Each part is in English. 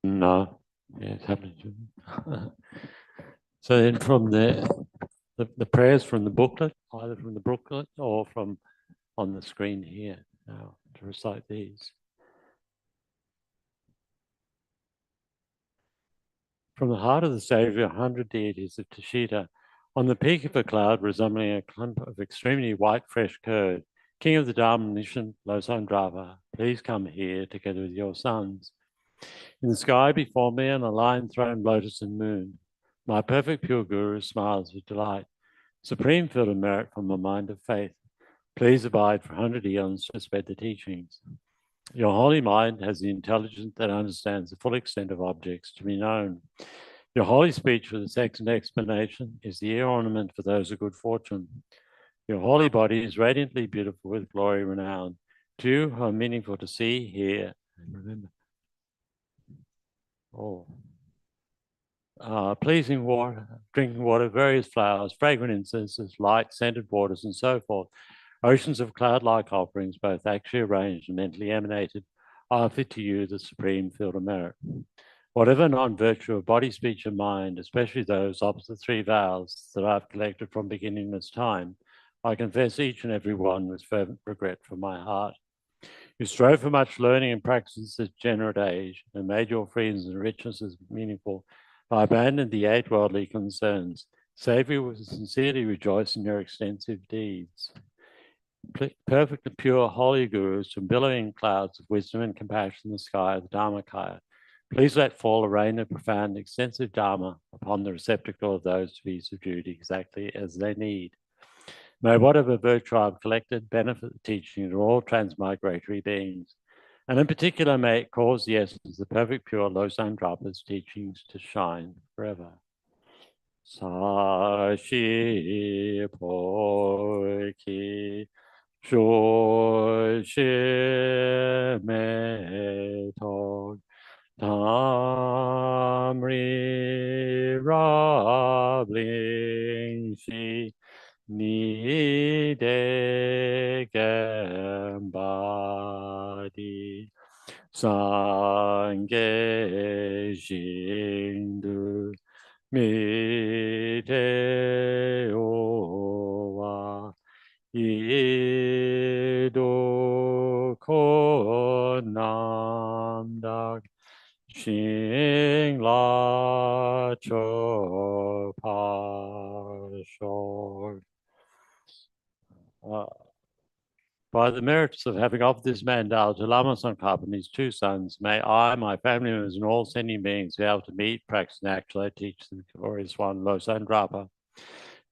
No, yeah, it's happening to me. So then from the prayers from the booklet, either from the booklet or from on the screen here now to recite these. From the heart of the Saviour, 100 deities of Tashita, on the peak of a cloud resembling a clump of extremely white fresh curd, King of the Dharma Nation, Losandrava, please come here together with your sons. In the sky before me on a lion-throned lotus and moon, my perfect pure Guru smiles with delight, supreme field of merit from a mind of faith. Please abide for 100 eons to spread the teachings. Your holy mind has the intelligence that understands the full extent of objects to be known. Your holy speech for the second explanation is the ear ornament for those of good fortune. Your holy body is radiantly beautiful with glory renowned. To you who are meaningful to see, hear, and remember. Oh. Pleasing water, drinking water, various flowers, fragrant incenses, light, scented waters, and so forth. Oceans of cloud-like offerings, both actually arranged and mentally emanated, offer to you the supreme field of merit. Whatever non-virtue of body, speech, and mind, especially those opposite three vows that I've collected from beginningless time, I confess each and every one with fervent regret from my heart. You strove for much learning and practice in this degenerate age, and made your freedoms and richnesses meaningful by abandoning the eight worldly concerns. Saviour will sincerely rejoice in your extensive deeds. Perfect and pure holy gurus from billowing clouds of wisdom and compassion in the sky of the Dharmakaya, please let fall a rain of profound, extensive Dharma upon the receptacle of those to be subdued exactly as they need. May whatever virtue I've collected benefit the teaching of all transmigratory beings, and in particular may it cause the essence of the perfect pure Losang Drapa's teachings to shine forever. Sashi Poiki Shushi Metog Tamri Rabling Shi Ni De Gambadi Sange Jindu Mi Te Owa Ido Konam Xing La Cho Pa Shor. By the merits of having offered this mandal to Lama Tsongkhapa and his two sons, may I, my family members, and all sending beings be able to meet, practice, and actually teach the glorious one, Losandrapa,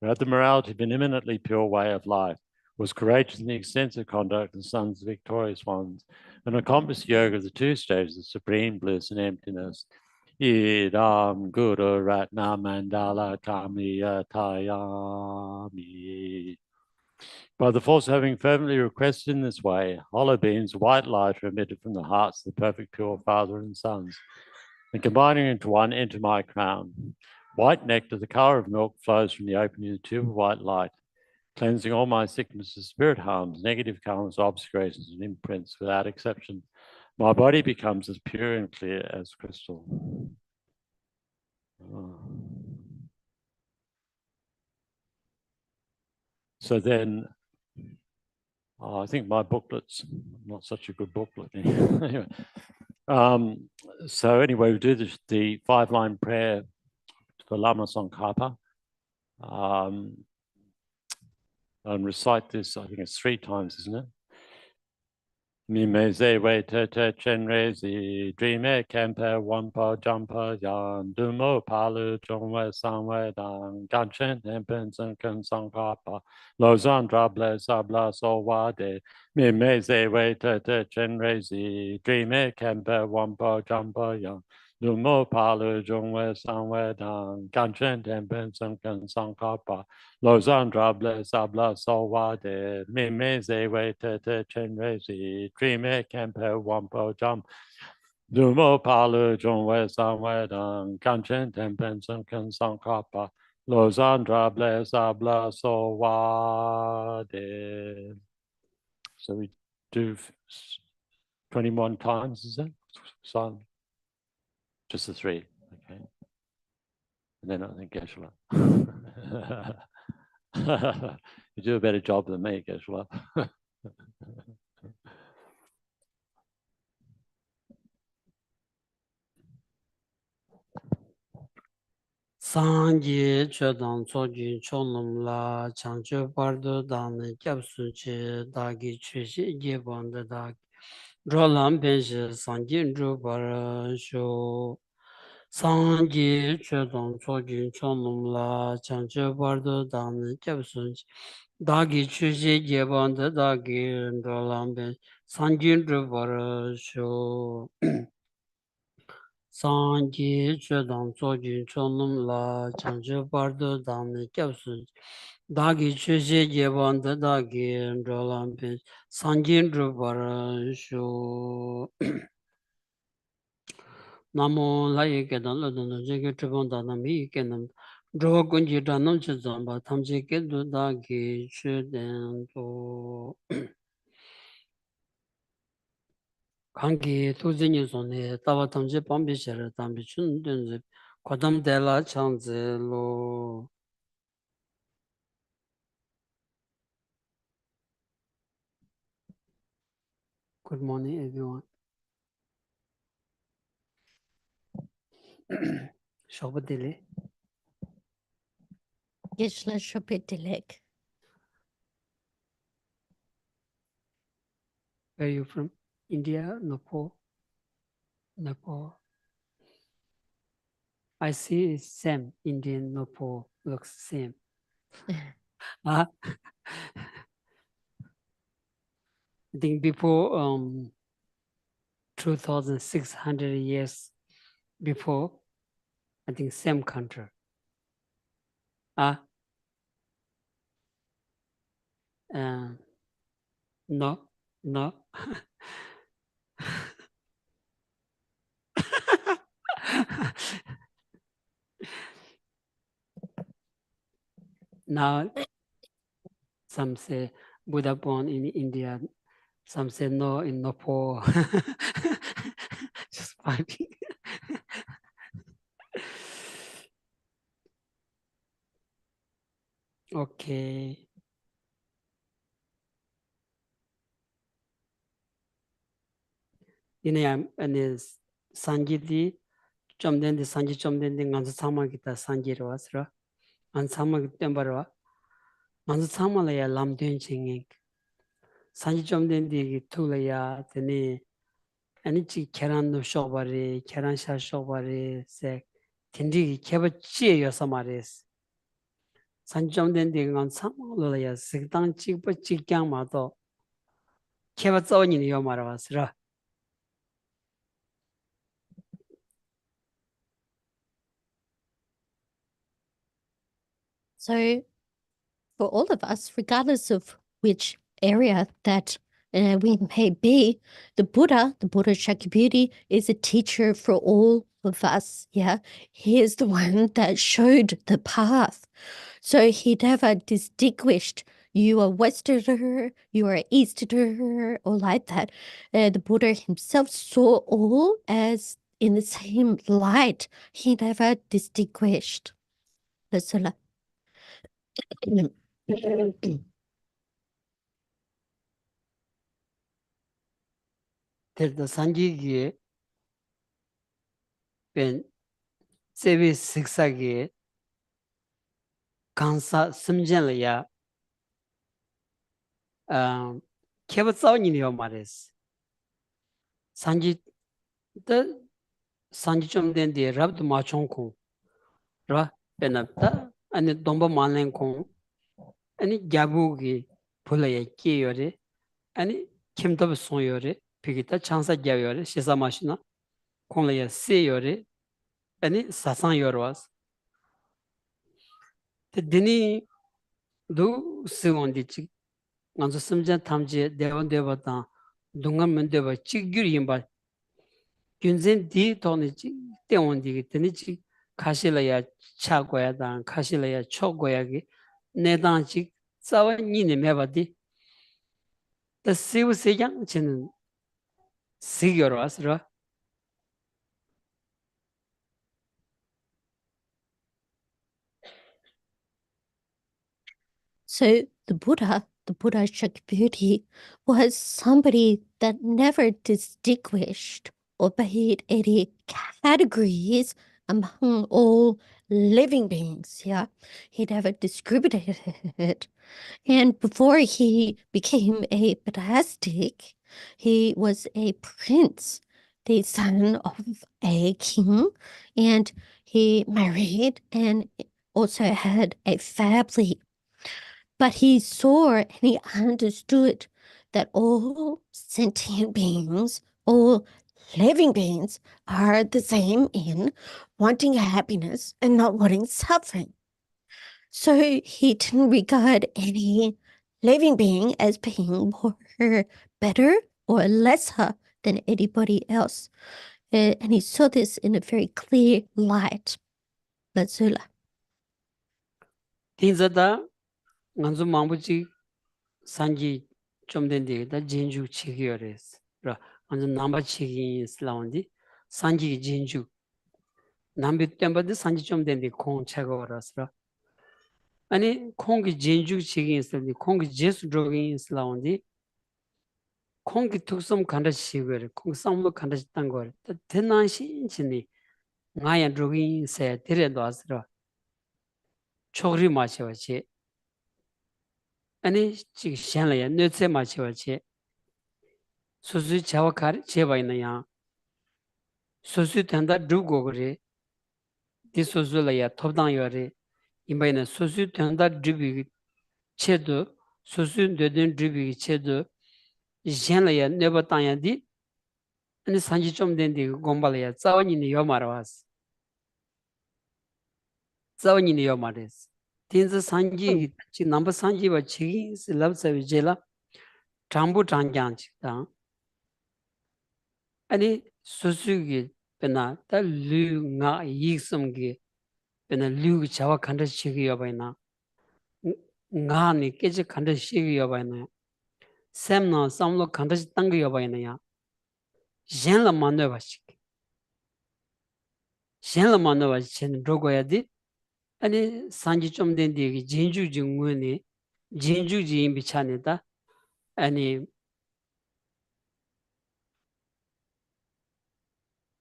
who had the morality of an eminently pure way of life, was courageous in the extensive conduct of the sons of victorious ones, and accomplished yoga of the two stages of supreme bliss and emptiness. Idam Guru Ratna Mandala Kamiya Tayami. By the force of having fervently requested in this way, hollow beams of white light are emitted from the hearts of the perfect pure Father and Sons, and combining into one, enter my crown. White nectar, the color of milk, flows from the opening of the tube of white light, cleansing all my sicknesses, spirit harms, negative karmas, obscurations, and imprints without exception. My body becomes as pure and clear as crystal. So then I think my booklet's not such a good booklet. Anyway, so anyway, we do the 5-line prayer for Lama Tsongkhapa, and recite this. I think it's 3 times, isn't it? Mime ze wei te te chen re zi, dreame kempe wampa jumpa yan, dumo palu chongwe sangwe dang, ganchen tempen zen sang kapa, lozan drable sabla so wade, mime ze wei te te chen re zi, dreame kempe wampa jumpa yan, dumo palu chongwe sangwe dang, ganchen tempen zen sang kapa, Lozan drable sabla solwade, mime ze wei te te chen rezi, dreame kempe wampo jam, dumo palu jongwe sanwe dang, kanchen tempen sunken sankapa, Lozan drable sabla solwade. So we do 21 times, is it? Son. Just the three. Okay. And then I think Geshe. You do a better job than me, Geshe. 三界觉当作具穷龙啦，强觉巴多当的夹苏去大给缺些一般的大，若浪便是三界主巴拉修。三界觉当作具穷龙啦，强觉巴多当的夹苏去大给缺些一般的大给若浪便三界主巴拉修。三界觉当作军长龙啦，强就巴的当的教师，大给学习结伴的大给着浪边，三界主巴人说，那么那一个当了的这个这帮大那么一个呢，这根据咱们去讲吧，他们这个都大给学点多。관계 도전이 손에 따와 탐지 밤비셔를 담비 춘든지 과담델라 창zel로 Good morning everyone. Shobadili. Geshe Shopetilek. Where are you from? India, Nepal? Nepal. I see same Indian Nepal looks same. I think before 2,600 years before, I think same country. No, no. Now, some say Buddha born in India, some say no in Nepal. Just fighting. Okay. 이내 안에 산지디 좀 된데 산지 좀 된데 간서 사마기다 산지로 왔으라 안 사마기 땜바로 간서 사마라야 람된 칭이 산지 좀 된데 투라야 되니 아니 지 계란도 쇼바리 계란샤 쇼바리 세 딘디 개버지여서 말이스 산지 좀 된데 간 사마라야 식당 찍버 찍장마도 개버서니요 말아왔으라 So, for all of us, regardless of which area that we may be, the Buddha Shakyabuti, is a teacher for all of us. Yeah, he is the one that showed the path. So he never distinguished you are Westerner, you are Easterner, or like that. The Buddha himself saw all as in the same light. He never distinguished. 데르다 산지기에 벤 세비 식사기에 간사 심전이야 개버싸우니요 말했어 산지 더 산지 좀 된데 랍도 마총콩 라 베나다 아니 동바 말랭콩 아니 야부기 볼라야 끼요레 아니 김더 송요레 비기다 창사 자요레 시사마시나 콩라야 세요레 아니 사상 요르와스 데니 도 스원디치 먼저 심전 탐지 대원대보다 동감면대보 찍규리인바 균진 디 돈이지 대원디기 되니지 가실래야 차고야다 가실래야 초고야기 내단지 싸워니네 매바디 더 시우세양 지는 시겨로 왔으라 So the Buddha Shakyabuddhi, was somebody that never distinguished or made any categories among all living beings. Yeah, he never discriminated. And before he became a monastic, he was a prince, the son of a king, and he married and also had a family. But he saw and he understood that all sentient beings, all living beings are the same in wanting happiness and not wanting suffering. So he didn't regard any living being as being more better or lesser than anybody else. And he saw this in a very clear light. Lazula. 딘자다 nganzu mambuchi sanji chomdende da jinju chigiyores ra nganzu namba chigi islaundi sanji jinju nambi temba de sanji chomdende kong chagoras ra ani kongi jinju chigi islaundi kongi jesu drogi islaundi kongi tuksum kanda chigore kongi samlo kanda chitangore ta tenan shinchini ngaya drogi se tere asra chogri ma chewache 아니 지금 현래야 뇌세 마치와치 소수 자와카리 제바이나야 소수 된다 두고 그래 디소술라야 톱당여리 이바이나 소수 된다 두비 체도 소수 되는 두비 체도 현래야 뇌바당야디 아니 산지 좀 된디 곰발야 자원이니 요마라와스 자원이니 요마레스 딘즈 산지 지 넘버 산지와 치 럽서비 제라 장부 장장치다 아니 수수기 베나 다 류가 이익성기 베나 류 자와 간다 시기여 바이나 나니 깨지 간다 시기여 바이나 샘나 삼로 간다 땅기여 바이나야 젠라 만나 바시 젠라 만나 바시 로고야디 아니 산지 좀 된디 진주 중문이 진주지 임비차네다 아니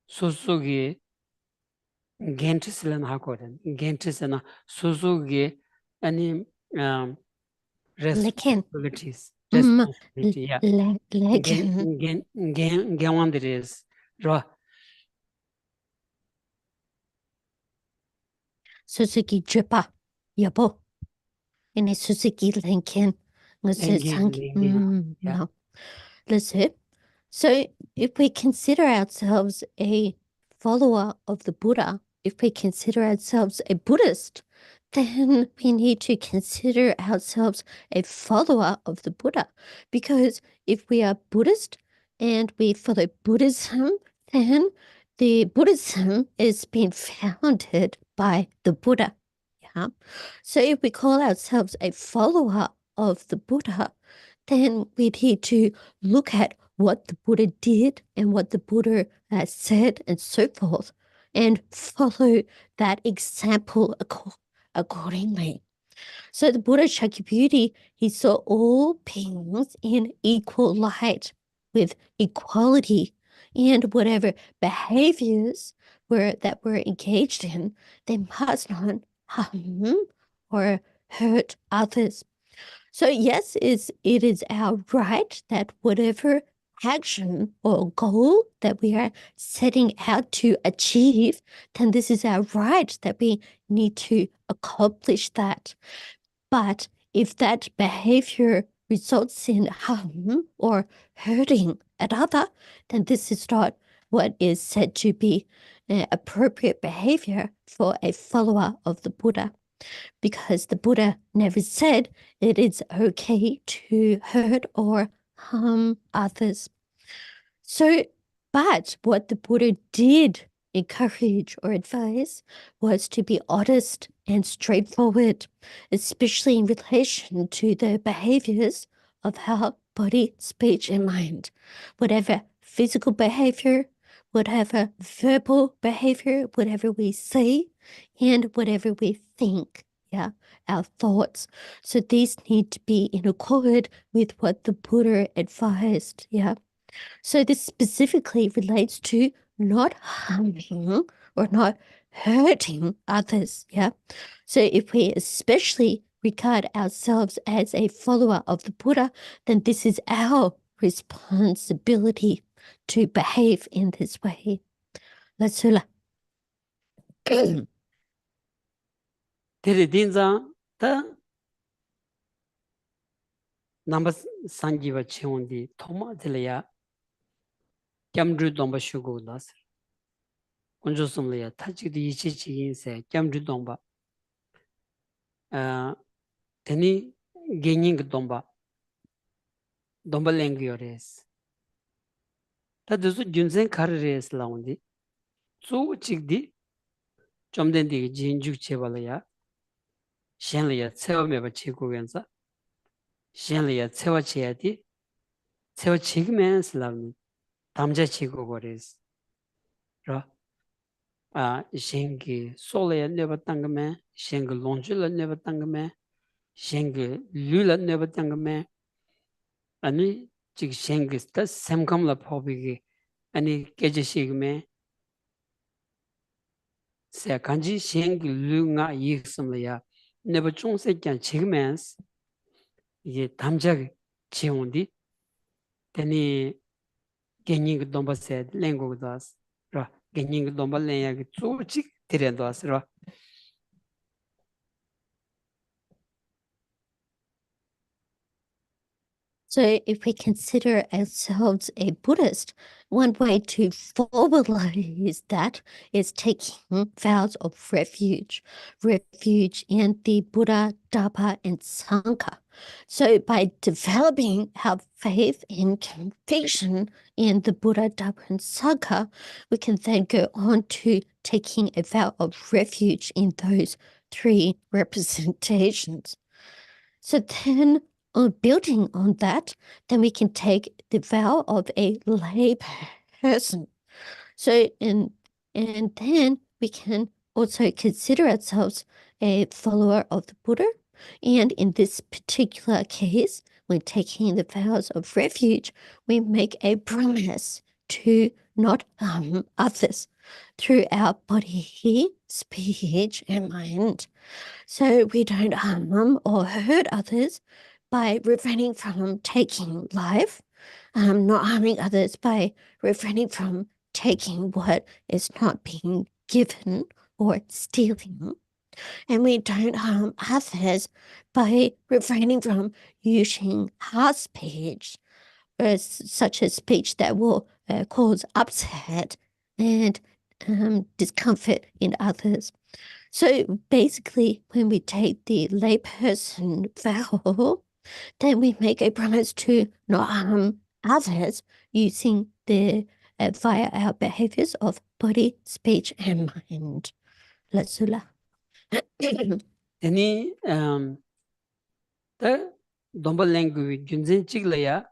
소속이 겐트스는 하거든 겐트스나 소속이 아니 responsibilities responsibility yeah genwanderes ro Suzuki Jipa Yabo in a Suzuki Lincoln. No. Listen. So if we consider ourselves a follower of the Buddha, if we consider ourselves a Buddhist, then we need to consider ourselves a follower of the Buddha. Because if we are Buddhist and we follow Buddhism, then the Buddhism is being founded by the Buddha. Yeah. So if we call ourselves a follower of the Buddha, then we need to look at what the Buddha did and what the Buddha said and so forth, and follow that example accordingly. So the Buddha Shakyabuddhi, he saw all beings in equal light with equality, and whatever behaviors that were engaged in, they must not harm or hurt others. So yes, it is our right that whatever action or goal that we are setting out to achieve, then this is our right that we need to accomplish that. But if that behavior results in harm or hurting another, then this is not what is said to be appropriate behavior for a follower of the Buddha. Because the Buddha never said it is okay to hurt or harm others. So, but what the Buddha did encourage or advise was to be honest and straightforward, especially in relation to the behaviors of our body, speech, and mind. Whatever physical behavior, whatever verbal behavior, whatever we say, and whatever we think. Yeah, our thoughts. So these need to be in accord with what the Buddha advised. Yeah. So this specifically relates to not harming or not hurting others. Yeah. So if we especially regard ourselves as a follower of the Buddha, then this is our responsibility to behave in this way. Let's Teredinza ta number sanjiva cheondi thoma delaya Jamdru domba shugo das. Unjo sumlaya tachi di ichi chigin se Jamdru domba. Teni gening domba lengi ores. Ta dusu junsen kar res laundi. Su chigdi Jomden di jinjuk chebalaya. Shenlaya tsewa meba chigo genza. Shenlaya tsewa cheyadi. Tsewa chigmen slavni. Tamja chigo gores. Ra. Shengi solaya neba tangame. Shengi lonjula neba tangame. Shengi lula neba tangame. Ani chig shengi sta semkamla pobigi. Ani Geshe shigme. Se kanji shengi lu nga yiksamlaya. Neba chungse kyan chigmens. Ye tamja cheondi. Teni genying domba se lengo das. Ra. Genying domba lenya ki tsu chik tire das. Ra. So if we consider ourselves a Buddhist, one way to formalize that is taking vows of refuge in the Buddha, Dharma, and Sangha. So by developing our faith and conviction in the Buddha, Dharma, and Sangha, we can then go on to taking a vow of refuge in those three representations. So then, building on that, then we can take the vow of a lay person. So, and then we can also consider ourselves a follower of the Buddha. And in this particular case, when taking the vows of refuge, we make a promise to not harm others through our body, speech, and mind. So we don't harm or hurt others by refraining from taking life, not harming others by refraining from taking what is not being given or stealing. And we don't harm others by refraining from using harsh speech, such as speech that will cause upset and discomfort in others. So basically, when we take the layperson vow, then we make a promise to not harm others using via our behaviors of body, speech, and mind. Lasula. Teni ta domba lengi junzen chiglaya.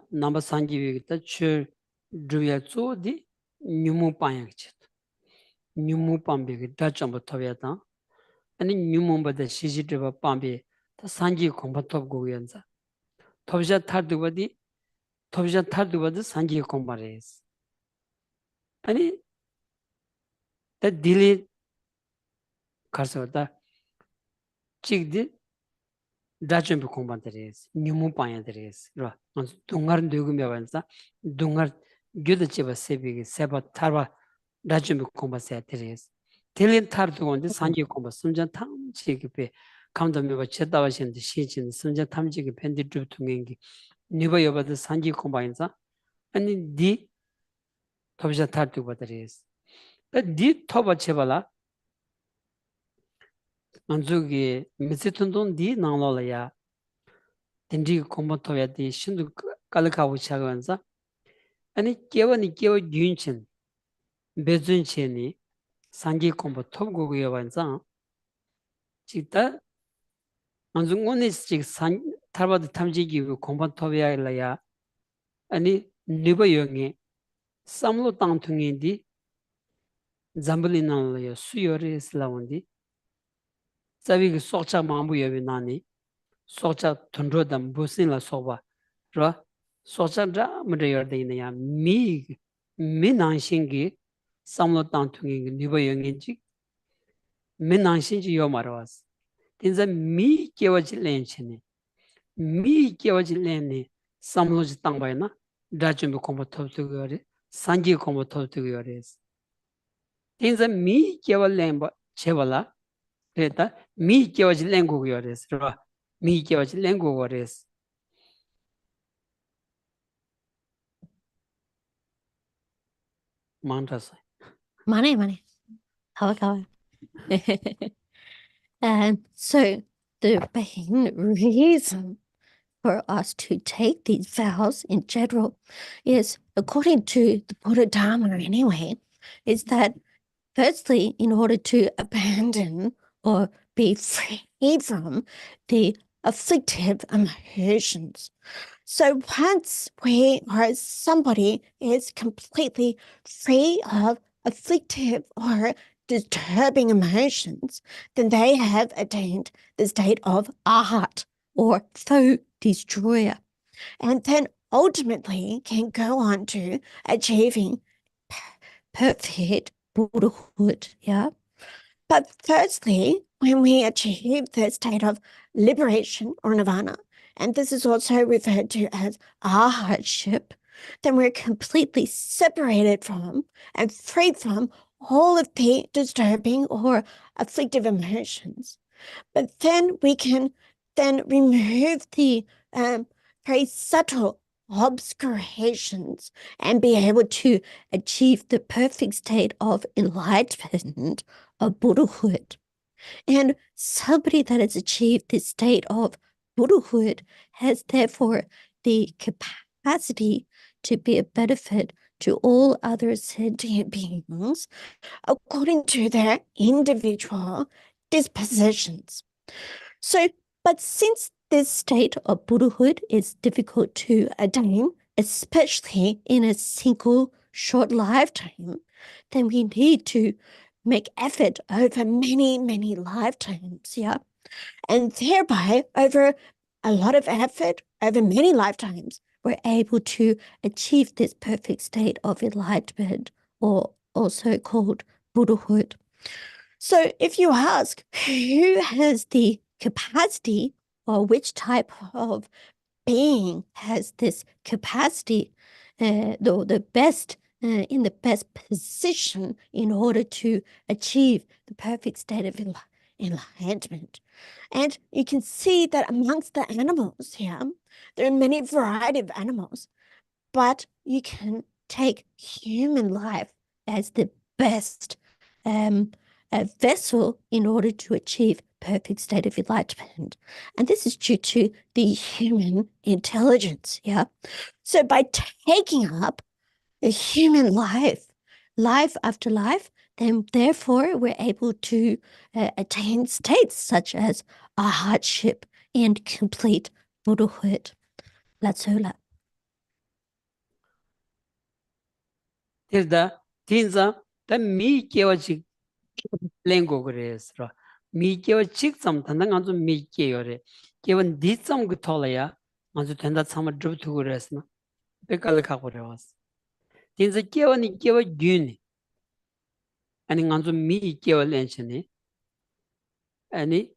Number sanjivi ta chur druya tsu di nyumu panyak chit. Nyumu pambi ki dachamba tobya. Ani nyumumba da shishi driba pambi ta sanji kompa top goyanza. Tobja tarduba di sanji kompa res. Ani ta dili karsa ta chikdi dachamba kompa res. Nyumu panya res. Dungar ndugum yawanza. Dungar gyuda chiba sebi ki seba tarwa dachamba kompa se res. Tilin tarduba di sanji kompa sumjan tam chiki pe kamda miwa chetawa shinda shichin sumjan tam chiki pendi drup tungengi nipa yobada sanji kompa inza ani di tobja tarduba res. Di toba chebala manzuki mitsitundun di nanglola ya dindri kompa toya di shindu kalakawu chagawanza ani kewa gyunchin bezun cheni sanji kompa top gogo yawanza chikta manzu ngoni chik tarbada tamjigi kompa toya ya ani nipa yongi samlo tangtungi di zambali nanglo ya suyo res lawandi 자위기 속자 마무여비 나니 속자 던로다 무슨라 소바 로 속자자 무려여데이냐 미 미난신기 삼로 땅퉁이 니버영인지 미난신지 요마라와스 인자 미 깨워질렌치네 미 깨워질렌네 삼로지 땅바이나 다좀비 공부 톱뜨거리 산지 공부 톱뜨거리스 인자 미 깨워렌바 제발라 그랬다 미 깨워질렌 고거리스 미 깨워질렌 고거리스 만다서 Money. How? And so the main reason for us to take these vows in general is, according to the Buddha Dharma anyway, is that firstly, in order to abandon or be free from the afflictive emotions. So once somebody is completely free of afflictive or disturbing emotions, then they have attained the state of arhat or foe destroyer, and then ultimately can go on to achieving perfect Buddhahood. Yeah. But firstly, when we achieve the state of liberation or nirvana, and this is also referred to as arhatship, then we're completely separated from and freed from all of the disturbing or afflictive emotions. But then we can then remove the very subtle obscurations and be able to achieve the perfect state of enlightenment of Buddhahood. And somebody that has achieved this state of Buddhahood has therefore the capacity to be a benefit to all other sentient beings according to their individual dispositions. So, but since this state of Buddhahood is difficult to attain, especially in a single short lifetime, then we need to make effort over many lifetimes, yeah? And thereby, over a lot of effort, over many lifetimes, we're able to achieve this perfect state of enlightenment, or also called Buddhahood. So if you ask who has the capacity, or which type of being has this capacity, the best in the best position in order to achieve the perfect state of enlightenment. And you can see that amongst the animals here, there are many variety of animals, but you can take human life as the best vessel in order to achieve perfect state of enlightenment. And this is due to the human intelligence, yeah? So by taking up a human life after life, then therefore we're able to attain states such as arhatship and complete Buddhahood. Latsola. Tirda tinza ta mi kewa chik lengo kores ro mi kewa chik sam tanda nganzu mi keyo re kewa di sam ku thola ya nganzu tanda tsama drup tu kores na pekal ka kore was tinza kewa ni kewa gyuni ani nganzu mi kewa lenche ni ani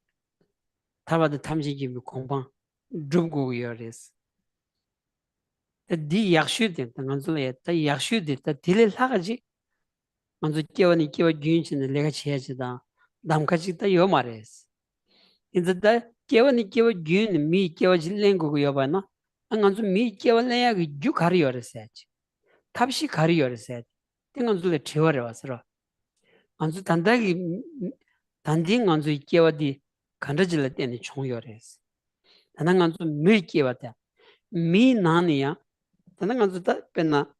tarwa da tamshi ki mi kongpang drup ku yo res ta di yakshu din ta nganzu la ya ta yakshu din ta dili laka ji 먼저 깨워니 깨워 균신을 내가 지어지다 남까지다 요 말이스 인자다 깨워니 깨워 균미 깨워질랭 거고 여봐나 안간주 미 깨워내야 그주 가리어르세지 탑시 가리어르세지 땡간주에 채워려 와서로 안주 단다기 단딩 안주 깨워디 간다질 때니 총여레스 단간주 미 깨워다 미 나니야 단간주다 빼나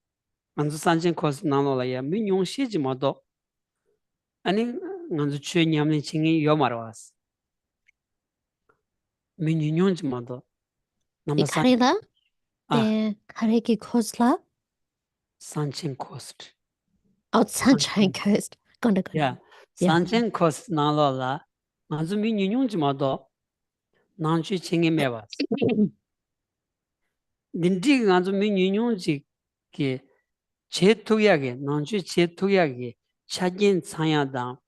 안주 산진 코스 나노라야 민용시지 모도 아니 안주 추념니 칭이 요마라와스 민용지 모도 남산 Ikarila, the Kareki Kosla, 산진 코스트 out Sunshine Coast. Gonda. 야 산진 코스 나노라 nganzu mi nyunyung jimado nanchu chingi mebas. Dinti nganzu mi nyunyung ji ki che tuyage, nanchu che tuyage, chagin tsanya dang,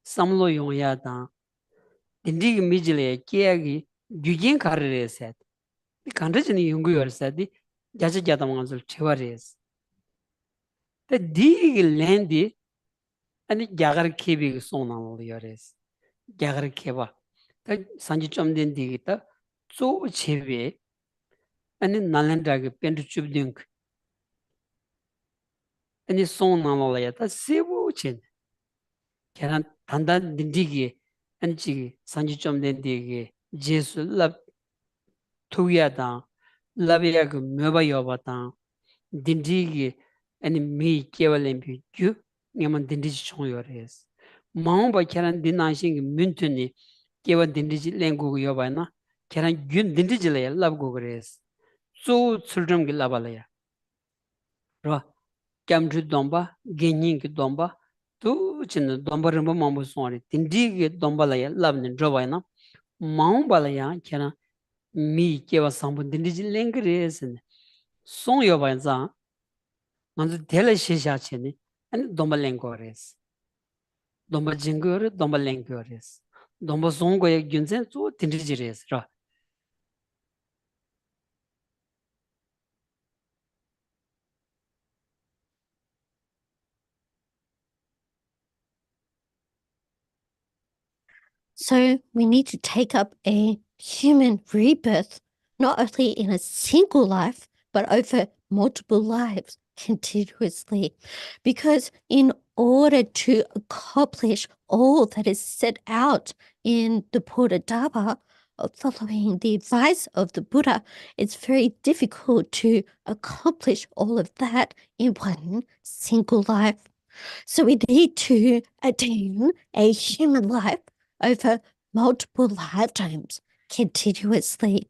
samlo yongya dang, dinti ki mi jile kiyagi gyugin karire set. Kanda jini yungu yor seti, jaja jata nganzu chewa res. Ta digi lendi, ani gyagar kebi ki song nanglo yores. Gyagar keba. Ta sanji chomden digi ta tso chebe, ani nalendagi pendu chubdung, ani song nanglo ya ta sebo chen. Keran tanda dindigi, ani chigi sanji chomden digi, jesu lab tuya dang, labyaga myoba yoba dang, dindigi ani mi kewa lempi gyu, ngaman dindiji chong yores. Maungba keran dinanshingi muntuni kewa dindiji lengugu yoba na, keran gyun dindiji laya labgugu res. Tsultrim ki labalaya. Rwa, kiamchu domba, genyin ki domba, tu chini domba rinpa mambu songari, dindigi domba laya labni droba na, maungba laya keran mi kewa sambu dindiji lengi res. Song yoba zang, manzu tela shisha chini, ani domba lengo res. Domba jingo res, domba lengo res. Domba songo ya gyunzen zu dindiji res. Rwa. So we need to take up a human rebirth, not only in a single life, but over multiple lives continuously. Because in order to accomplish all that is set out in the Buddha Dharma, of following the advice of the Buddha, it's very difficult to accomplish all of that in one single life. So we need to attain a human life over multiple lifetimes continuously.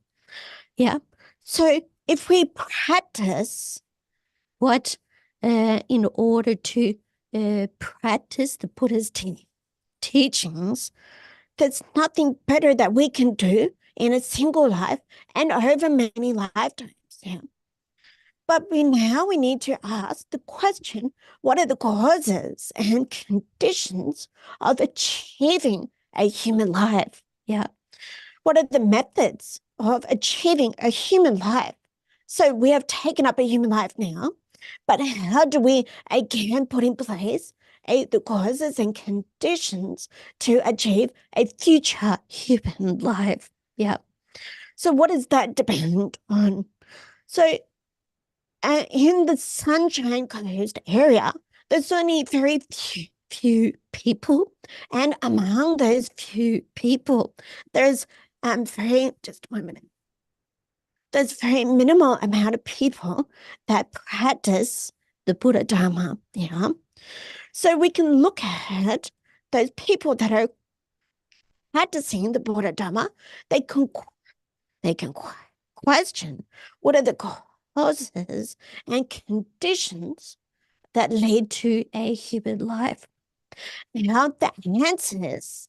Yeah. So if we practice what, in order to practice the Buddha's teachings, there's nothing better that we can do in a single life and over many lifetimes. Yeah. But we need to ask the question, what are the causes and conditions of achieving a human life? Yeah. What are the methods of achieving a human life? So we have taken up a human life now, but how do we again put in place the causes and conditions to achieve a future human life? Yeah. So what does that depend on? So in the Sunshine Coast area, there's only very few people, and among those few people, there's there's very minimal amount of people that practice the Buddha Dharma. Yeah, so we can look at those people that are practicing the Buddha Dharma. They can question what are the causes and conditions that lead to a human life. Now the answers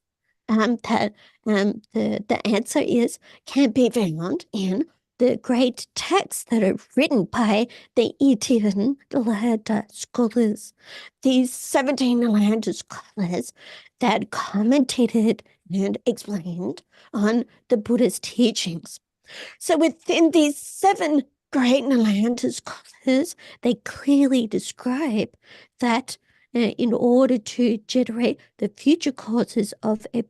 the answer is can be found in the great texts that are written by the 18 Nalanda scholars. These 17 Nalanda scholars that commentated and explained on the Buddha's teachings. So within these 7 great Nalanda scholars, they clearly describe that in order to generate the future causes of a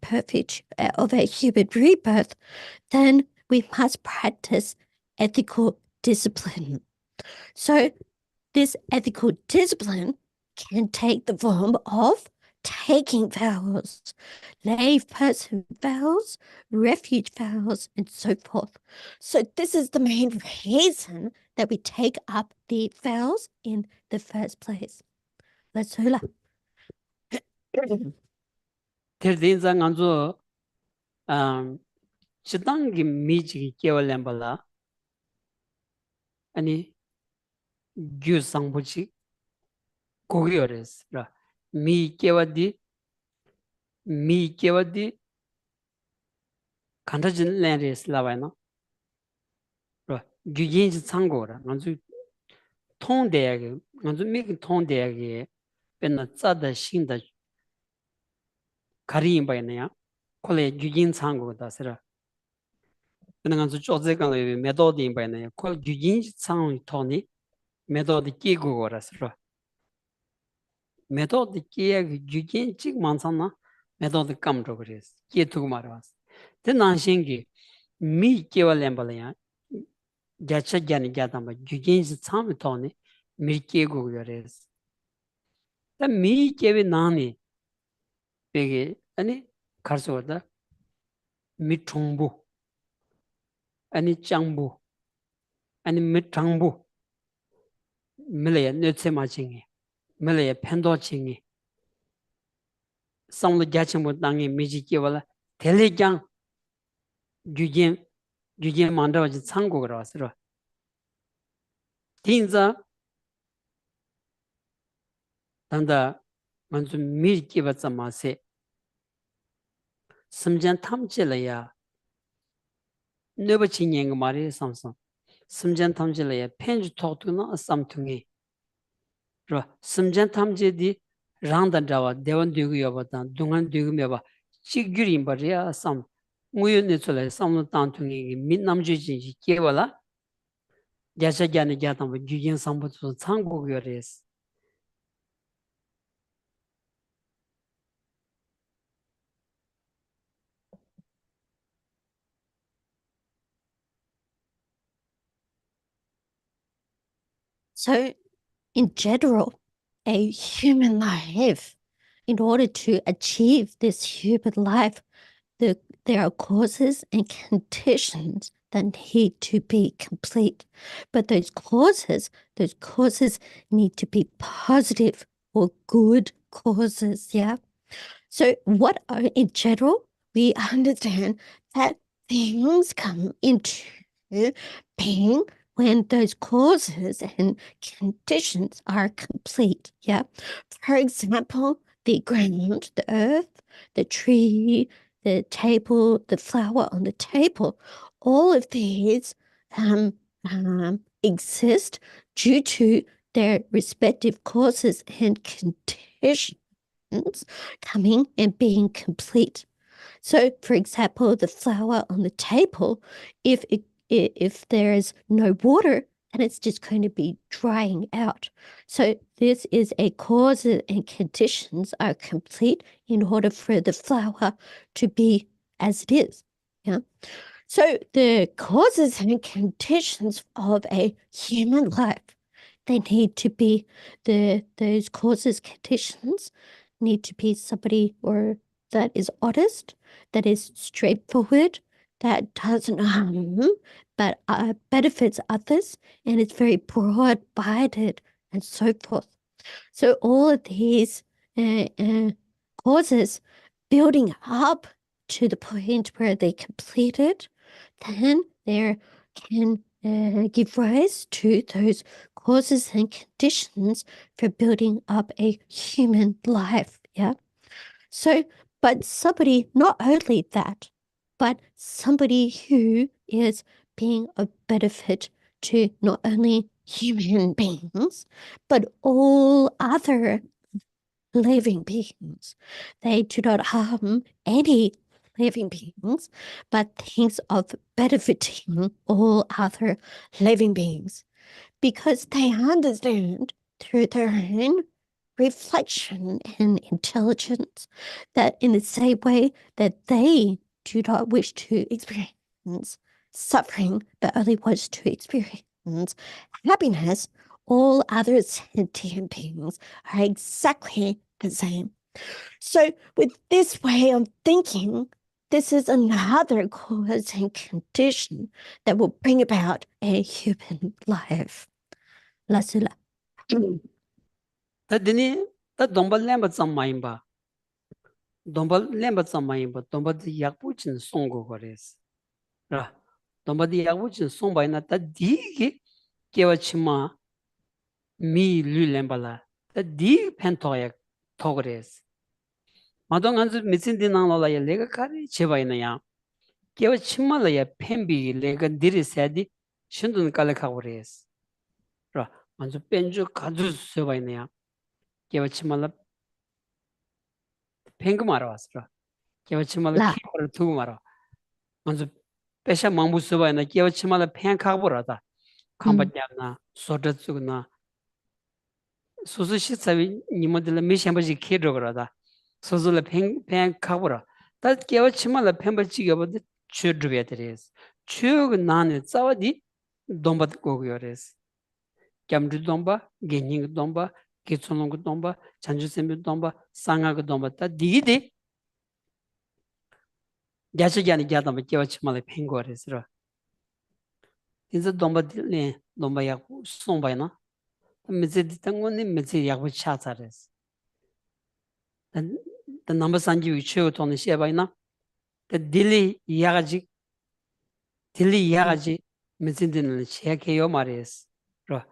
human rebirth, then we must practice ethical discipline. So this ethical discipline can take the form of taking vows, lay person vows, refuge vows, and so forth. So this is the main reason that we take up the vows in the first place. Let's hula. Terdinza nganzo chidangi miji kewa lembala ani gyu sangbuchi kogiyores ra mi kewa di 간다진 랜레스 라바이나 규진지 참고라 먼저 통대하게 먼저 미기 통대하게 변나 짜다 신다 가리인 바이네야 콜레 규진 참고다 서라 그냥 저 조제간의 메도드인 바이네야 콜 규진지 참 토니 메도드 끼고라서라 메도드 끼야 규진지 만산나 메도드 감도 그랬어 끼투고 말았어 대난신기 미 끼월렘발이야 자차견이 자담바 규진지 참 토니 밀끼고 그랬어 미 끼비 나니 베게 아니 가르쳐다 미총부 아니 짱부 아니 미창부 밀레 네체마칭이 밀레 펜도칭이 상로 자칭부 땅이 미지기와라 텔레장 규진 만다와지 창고가 왔어 딘자 단다 먼저 미기바자 마세 심전 탐질이야 너버친행 말이 삼삼 심전 탐질이야 펜주 토트나 삼퉁이 심전 탐제디 랑단다와 대원 되고여보다 동안 되고여봐 시규린 버리야 삼 무연의 출来 삼로 땅퉁이 민남주지 개발라 야자견이 자담 규진 상부도 창고거래스 So, in general, a human life, in order to achieve this human life, there are causes and conditions that need to be complete. But those causes need to be positive or good causes, yeah? So what are, in general, we understand that things come into being when those causes and conditions are complete, yeah? For example, the ground, the earth, the tree, the table, the flower on the table, all of these exist due to their respective causes and conditions coming and being complete. So, for example, the flower on the table, if there's no water, then it's just going to be drying out. So this is a cause and conditions are complete in order for the flower to be as it is. Yeah. So the causes and conditions of a human life, they need to be those causes, conditions need to be somebody or that is honest, that is straightforward, that doesn't harm but benefits others, and it's very broad-minded and so forth. So all of these causes building up to the point where they complete it, then there can give rise to those causes and conditions for building up a human life, yeah? So, but somebody, not only that, but somebody who is being of benefit to not only human beings, but all other living beings. They do not harm any living beings, but things of benefiting all other living beings, because they understand through their own reflection and intelligence that in the same way that they do not wish to experience suffering, but only wish to experience happiness, all other sentient beings are exactly the same. So with this way of thinking, this is another cause and condition that will bring about a human life. Lasula. 다드니 다 동발 렘바 쌈마임바 동발 렘바 쌈마임바 동바디 약부진 송고 거레스 라 동바디 약부진 송바이나 다 디기 개와치마 미 룰렘발라 다 디 펜토야 토그레스 마동한즈 미신디나로라야 레가 카리 제바이나야 Kiawa chimala pembi lega diri sadi shindun kalakago res. Ra, manzo penju kadu soba ya. Kiawa chimala pengu marawas ra. Kiawa chimala La. kipar tugu mara. Manzo pesha mambu soba na kiawa chimala pen kago rada. Kamba na soda tsugna. Susu shitsavi nimadila mishambaji kidro rada. Susu la pen kago ra. Ta kiawa chimala penba chigaba de chudruya teres. Chug nane tsawadi domba gogo res. Gyamdu domba, genying domba, kitsunong domba, chanjusembi domba, sangag domba. Ta digidi Geshe gyani gyadamba kiawa chimala pengo res ra. Inza domba dili domba yakbu somba na. Meze di tango ni meze yakbu chatsa res. Ta namba sanji yu chego toni sheba na. Ta dili yagaji meze dili cheke yo ma res ra.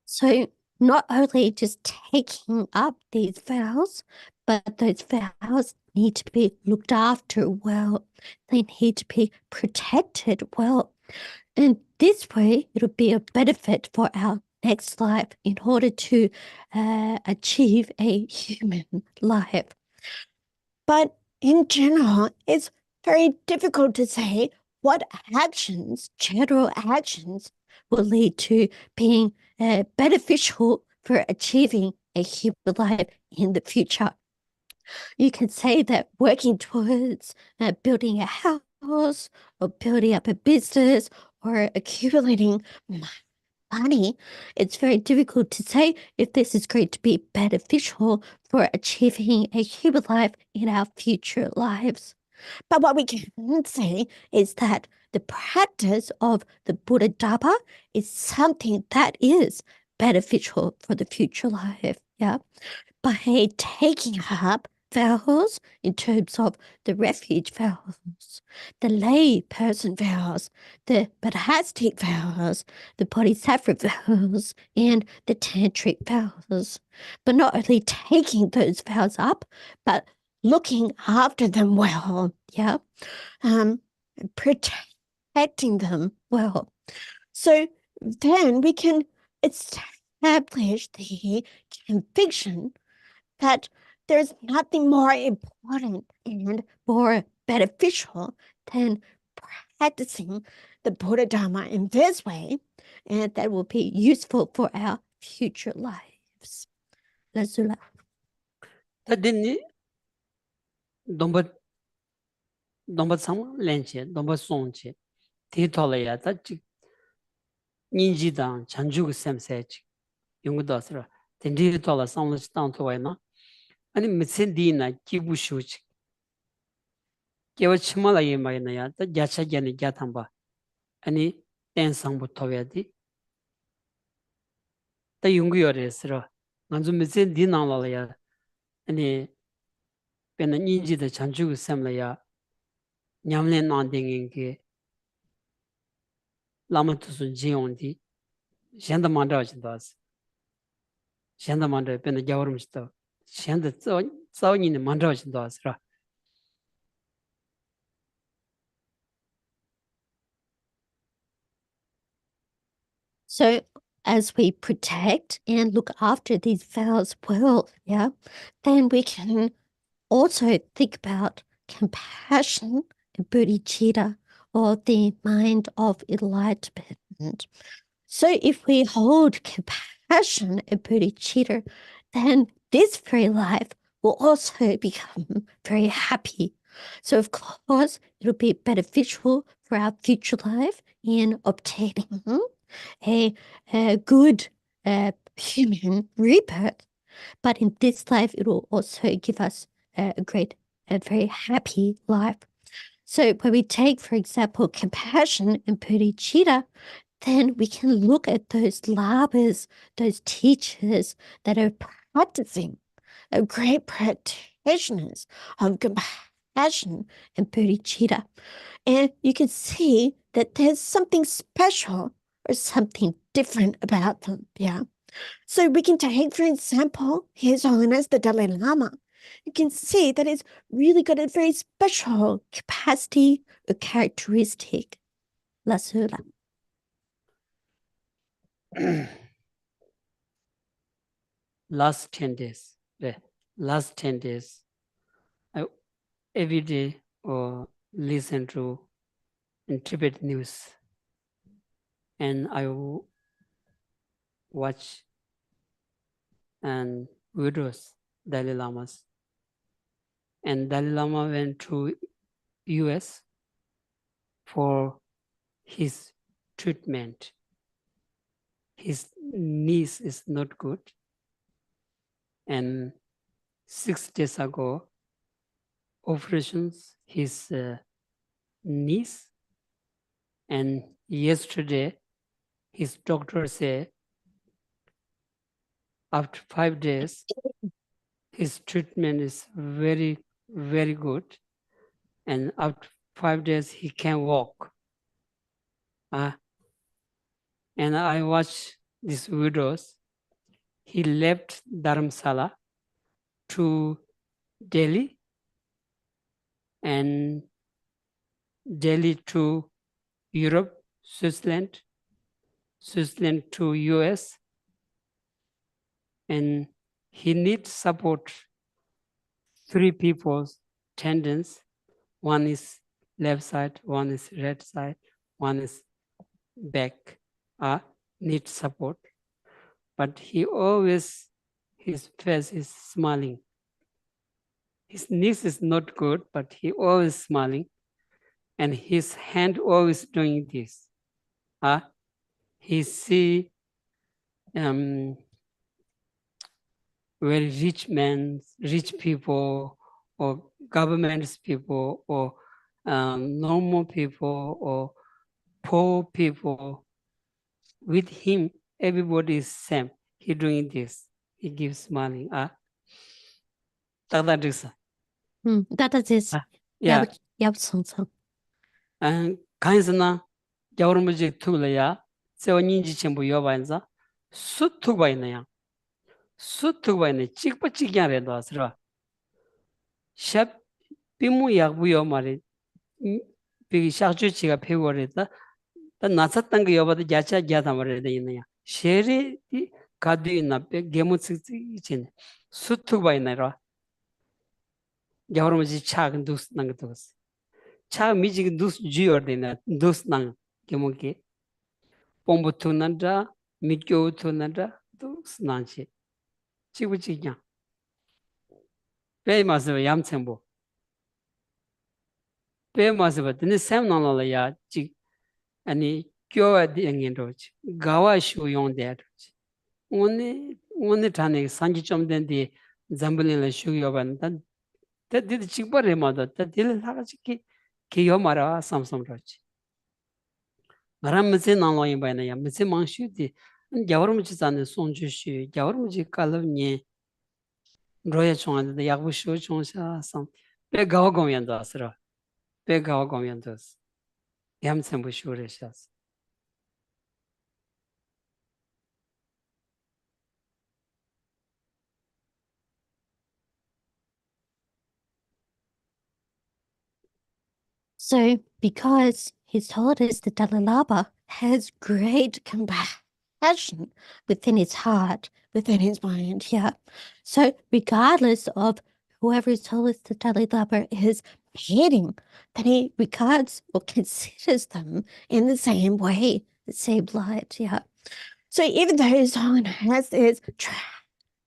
So not only just taking up these vows, but those vows need to be looked after well. They need to be protected well. And this way, it'll be a benefit for our next life in order to achieve a human life. But in general, it's very difficult to say what actions, general actions, will lead to being beneficial for achieving a human life in the future. You can say that working towards building a house or building up a business or accumulating money, it's very difficult to say if this is going to be beneficial for achieving a human life in our future lives. But what we can say is that the practice of the Buddha Dharma is something that is beneficial for the future life. Yeah. By taking up vows in terms of the refuge vows, the lay person vows, the monastic vows, the bodhisattva vows, and the tantric vows. But not only taking those vows up, but looking after them well, yeah, protecting them well. So then we can establish the conviction that there's nothing more important and more beneficial than practicing the Buddha Dharma in this way, and that will be useful for our future lives. Lazula. Ta dini domba sama lenche, domba songche. Ti tola ya ta chik ninji dang chanju semse chik. Yungu dasra. Tendiri tola samla chitang towa na. Ani mitsen di na kibu shu chik. Kiawa chimala yema na ya ta gyacha gyani gyatamba. Ani ten sangbu towa di. Ta yungu yore sira. Nganzu mitsen di nang la ya. Ani pena ninji da chanju semla ya. Nyamlen nang dingin ki. Lama tusun jiyong di. Shenda mandawa chindawas. Shenda mandawa pena gyawarum chitawa. Shenda tsao nini mandawa chindawas ra. So as we protect and look after these vows well, yeah, then we can also think about compassion and bodhicitta, or the mind of enlightenment. So if we hold compassion and bodhicitta, then this very life will also become very happy. So of course, it'll be beneficial for our future life in obtaining a good human rebirth. But in this life, it will also give us a very happy life. So when we take, for example, compassion and bodhicitta, then we can look at those lamas, those teachers that are practicing, great practitioners of compassion and bodhicitta. And you can see that there's something special or something different about them. Yeah. So we can take, for example, His Holiness the Dalai Lama. You can see that it's really got a very special capacity or characteristic. Lasula. Last 10 days, I every day or listen to Tibet news, and I watch and videos Dalai Lamas. And Dalai Lama went to US for his treatment. His knees is not good. And 6 days ago, operations his knees. And yesterday, his doctor said after 5 days, his treatment is very, very good. And after 5 days, he can walk. And I watched these videos. He left Dharamsala to Delhi, and Delhi to Europe, Switzerland to US, and he needs support. 3 people's tendons. One is left side, one is right side, one is back. Needs support. But his face is smiling. His knees is not good, but he always smiling. And his hand always doing this. He see very rich people, or government people, or normal people, or poor people. With him, everybody is same. He doing this. He gives smiling. That is. That is. Yeah. Yabsonsong. And kansana yawarmuji tulaya sewa ninji chenbu yobanza sut tukbainaya. Sut tukbainaya chikpa chikyan redo asra. Shab pimu yakbu yomari bigi shakchu chiga pego reda da nasatanga yobada jacha jatamare reda inaya. Sheri di kadu ina pe gemu tsik chine. Sut tukbainaya. Yawarmuji chak dus nang dus. 차 미지기 누스 주어되나 누스낭 게모게 뽕부투난다 미교투난다 누스난시 지부지냐 배마서 얌첨보 배마서 드네 샘나라야 지 아니 교와 댕인도지 가와 쇼용데 오늘 타네 산지 좀 된디 잠블린을 쇼요반다 데디 직벌에마다 데딜 하가지기 기요마라 삼삼로지 마람무지 나로인 바이나야 무지 망슈디 야워무지 잔네 손주시 야워무지 칼르니 로야 총안데 야부쇼 총사 삼 배가와 공연다스라 배가와 공연다스 얌sem부 쇼레샤스 So, because His Holiness the Dalai Lama has great compassion within his heart, within his mind, yeah. So, regardless of whoever His Holiness the Dalai Lama is hating, that he regards or considers them in the same way, the same light, yeah. So, even though His Holiness is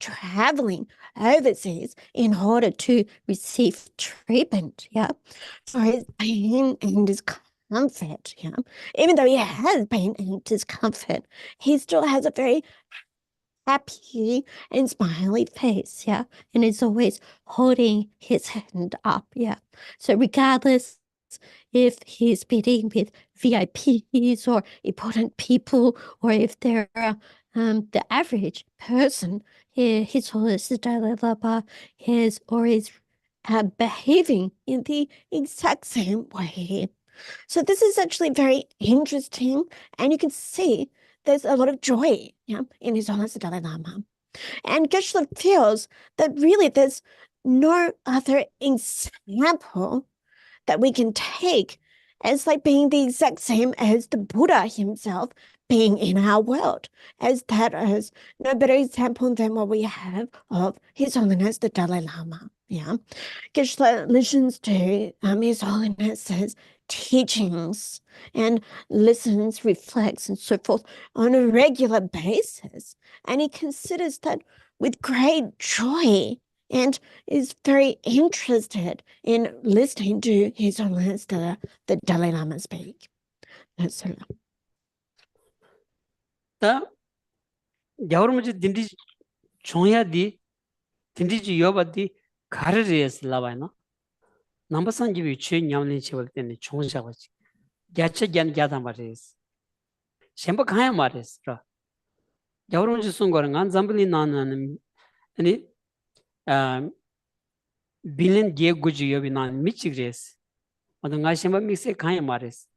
traveling overseas in order to receive treatment, yeah, for his pain and discomfort, yeah. Even though he has pain and discomfort, he still has a very happy and smiley face, yeah, and is always holding his hand up, yeah. So regardless if he's meeting with VIPs or important people, or if they're the average person, His Holiness the Dalai Lama is always behaving in the exact same way. So this is actually very interesting, and you can see there's a lot of joy, yeah, in His Holiness the Dalai Lama. And Geshe feels that really there's no other example that we can take as like being the exact same as the Buddha himself being in our world, as that is no better example than what we have of His Holiness the Dalai Lama. Yeah, Geshe listens to His Holiness's teachings and listens, reflects, and so forth on a regular basis, and he considers that with great joy and is very interested in listening to His Holiness the Dalai Lama speak. That's all. 다 여러분이 딘디 종야디 딘디지 여바디 가르리에스 라바이나 남바산 집이 최 냠린 치월 때는 종샤고지 야채 간 야다 말이스 셴바 가야 말이스 라 여러분이 쓴 거는 안 잠블리 나는 아니 빌린 게구지 여비 난 미치그레스 어떤 가시마 믹세 가야 말이스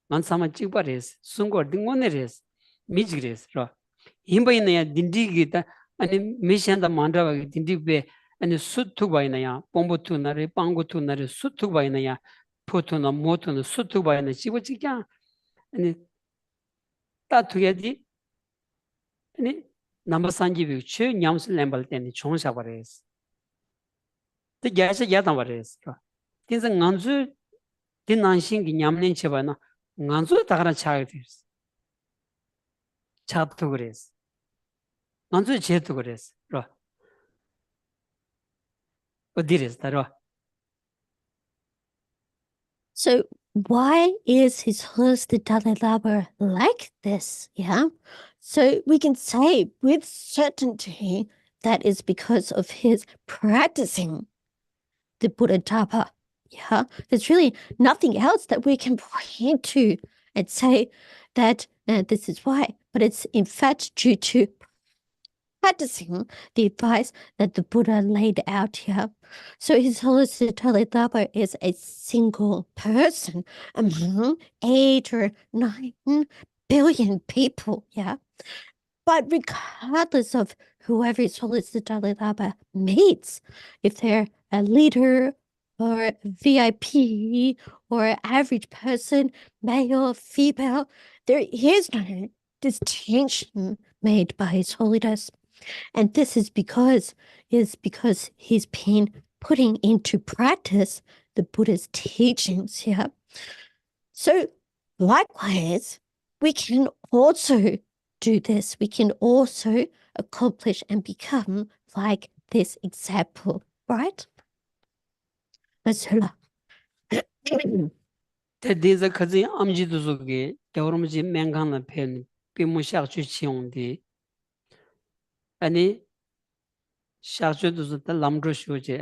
난 사마 찍바레스 순거 딩원네레스 미치그레스 라 임바이나야 딘디기다 아니 미션다 만다바기 딘디베 아니 수투바이나야 뽕보투나레 빵고투나레 수투바이나야 포투나 모투나 수투바이나 지고지냐 아니 따투야지 아니 남바산지비 최 냠스 램발 때니 총사바레스 때 야세 야다바레스 딘서 간주 딘난신기 냠낸 쳐바나 간주 다가나 차게스 차도 그레스 간주 제도 그레스 라 어디레스 다로 So why is His Holiness the Dalai Lama like this? Yeah. So we can say with certainty that is because of his practicing the Buddha Dharma. Yeah. There's really nothing else that we can point to and say that this is why. But it's in fact due to practicing the advice that the Buddha laid out here. So His Holiness the Dalai Lama is a single person among 8 or 9 billion people, yeah. But regardless of whoever His Holiness the Dalai Lama meets, if they're a leader or a VIP or an average person, male, female, there is no distinction made by His Holiness. And this is because he's been putting into practice the Buddha's teachings here. So likewise, we can also do this. We can also accomplish and become like this example, right? Masula. 대디자 가지 암지도 속에 여러분이 맹강나 편 비무샤주 치용디 아니 샤주도 다 람드로 쇼제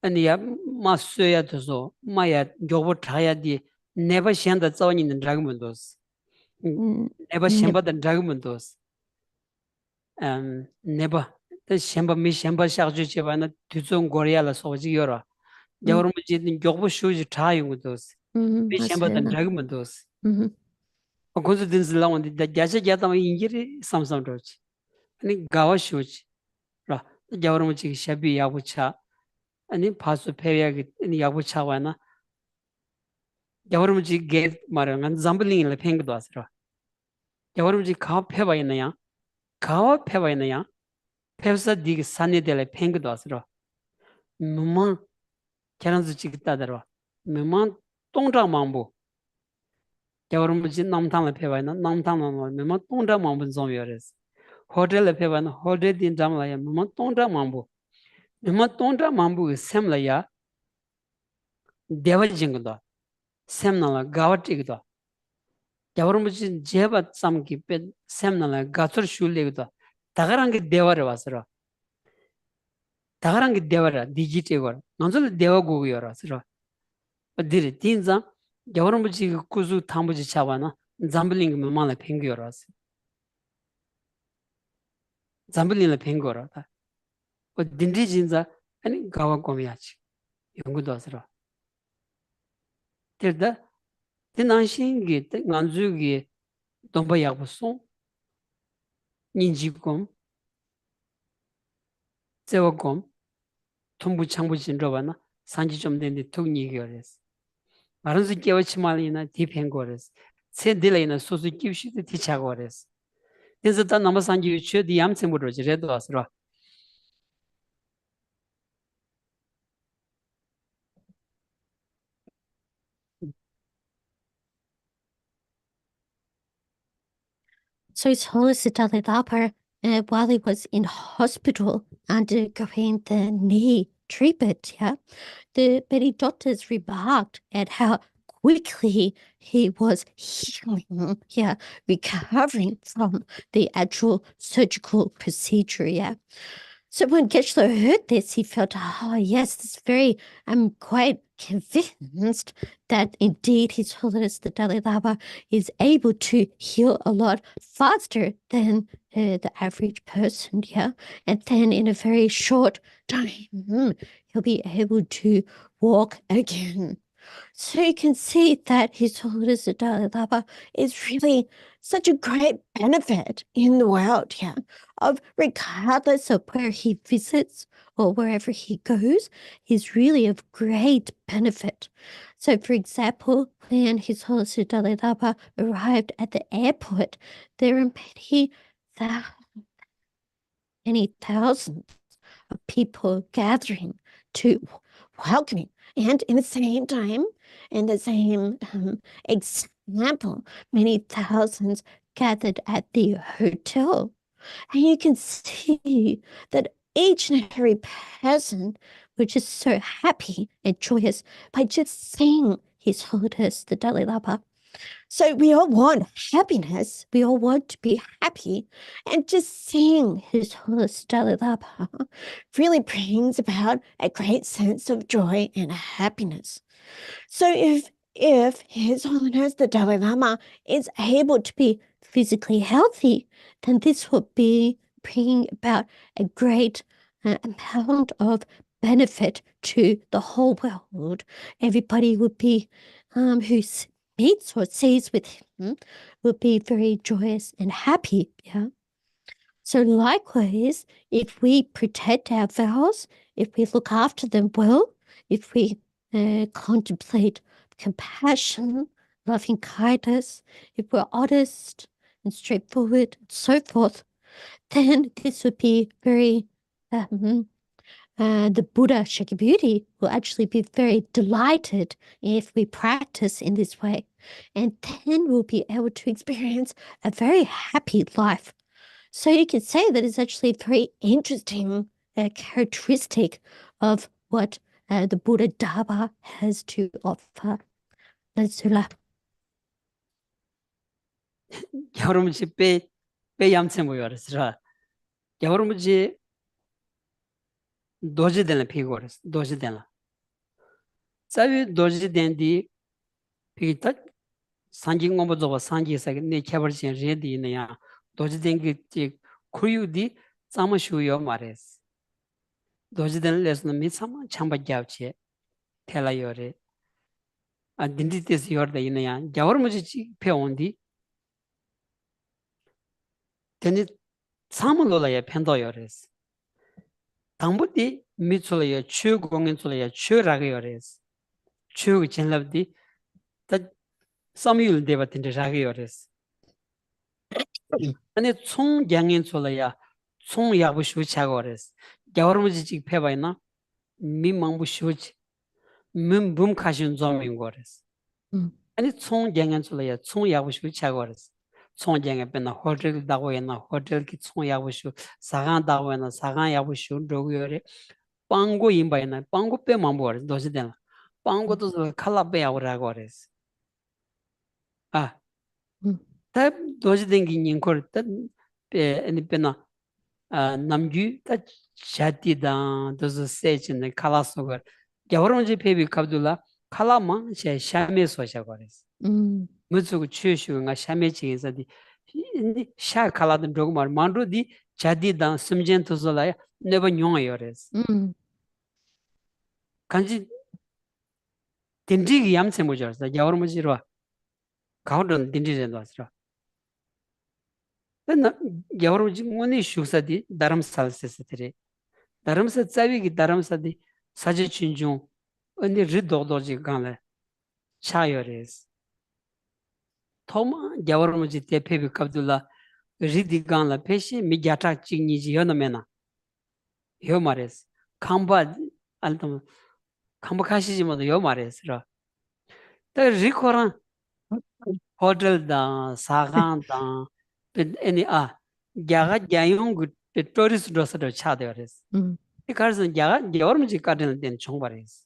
아니야 마스야도서 마야 요버 타야디 네버 셴다 자원이는 드라그문도스 네버 셴바다 드라그문도스 네버 더 셴바 미 셴바 샤주 제바나 뒤종 고리아라 소지 요라 여러분이 요버 쇼지 타용도스 미 셴바다 드라그문도스 어고즈 딘슬라원디 다 야제 야다 인지리 삼삼도치 아니 가와 쇼지 라 여러분이 샤비 야부차 아니 파수 페리아기 아니 야부차와나 여러분이 게 말은 잠블링을 팽도 왔어 여러분이 가페바이나야 가페바이나야 페사 디기 산에델 팽도 왔어 뭐만 계란수 찍다더라 뭐만 동자망부 여러분이 남탕을 페바이나 남탕을 뭐만 동자망부 좀 요레스 호텔에 페바나 호텔 딘 잠라야 뭐만 동자망부 뭐만 동자망부 셈라야 대화징거다 셈나라 가와티기다 여러분이 제바 삼기 빼 셈나라 가서 슐레기다 다가랑게 대화를 왔어라 다가랑게 대화라 디지털 먼저 대화고요라서 어디리 딘자 여러분이 구수 탐부지 차와나 잠블링 뭐만에 팽겨라서 잠블링을 팽거라다 딘디진자 아니 가와 고미야지 연구도 하서라 들다 Tenanxingi, nganzugi, domba yakbuson, ninjigom, zewagom, tumbu changbu jinrobana, sanji jomdendi tukni gyores. Maranzu gewachimalina dipengores. Sendilayna susu givshidi tichagores. Tenzata nama sanji yuchu di yamtsemburoji redo asra. So His Holiness the Dalai Lama, while he was in hospital undergoing the knee treatment, the many doctors remarked at how quickly he was healing, recovering from the actual surgical procedure, So when Geshe heard this, he felt, I'm quite convinced that indeed His Holiness the Dalai Lama is able to heal a lot faster than the average person, And then in a very short time, he'll be able to walk again. So you can see that His Holiness the Dalai Lama is really such a great benefit in the world, of regardless of where he visits or wherever he goes, he's really of great benefit. So, for example, when His Holiness the Dalai Lama arrived at the airport, there were many thousands of people gathering to welcome him. And in the same time, in the same example, many thousands gathered at the hotel. And you can see that each and every person were just so happy and joyous by just seeing His Holiness the Dalai Lama. So we all want happiness. We all want to be happy. And just seeing His Holiness Dalai Lama really brings about a great sense of joy and happiness. So if His Holiness the Dalai Lama is able to be physically healthy, then this would be bringing about a great amount of benefit to the whole world. Everybody would be who meets or sees with him will be very joyous and happy, So likewise, if we protect our vows, if we look after them well, if we contemplate compassion, loving kindness, if we're honest and straightforward and so forth, then this would be very the Buddha Shakyamuni will actually be very delighted if we practice in this way. And then we'll be able to experience a very happy life. So you can say that it's actually a very interesting characteristic of what the Buddha Dharma has to offer. 여러분이 빼 얌체 모여라스라. 여러분이 도지된라 피고라스. 도지된라. 사비 도지된디 피기타 산징고보조바 산지사게 네 캐버진 레디네야. 도지된기 쿠유디 사마슈요 마레스. 도지된 레스는 미사마 참바갸우체 텔라요레. 아 딘디테스 요르데이네야. 여러분이 페온디 teni samulolaya pendayores. Tambudi mitsulaya chu gonginsulaya chu ragayores. Chu chenlabdi ta samyul deva tinte ragayores. Ane chung yanginsulaya chung yabu shu chagores. Gyawarmuji chik pebayna mi mangbu shuch mim bum kashin zomingores. Ane chung yanginsulaya chung yabu shu chagores. 총쟁에 빼나 호텔 다고에나 호텔 기 총야부슈 사간 다고에나 사간 야부슈 로고요레 빵고 임바이나 빵고 빼만 보르 도시데나 빵고도 칼라베 야오라고레스 아 다 도시den기 닝콜 따페 아니 빼나 남규 따 샤티다 도스 세치네 칼라소거 야오론지 페비 갑둘라 칼라마 샤 샤메 소샤고레스 무츠고 추슈가 샤메치에서디 샤 칼라든 도그마르 만루디 자디단 심젠토솔라야 네버 뇽아요레스 간지 딘디기 얌세 모저스 야오르무지로 가오른 딘디젠 왔어. 나 여러 지문이 슈사디 다람살세스들이 다람사 짜위기 다람사디 사제 친중 언니 리도도지 간래 차여레스 토마 야워르무지 대페비 갑둘라 리디 간라 페시 미갸타 칭니지 요나메나 요 말레스 캄바 알토 캄바 카시지모도 요 말레스라 다 리코란 hotel da sagan da any jaga jayong tourist dosa do cha de res because jaga yorm ji kadel den chongbares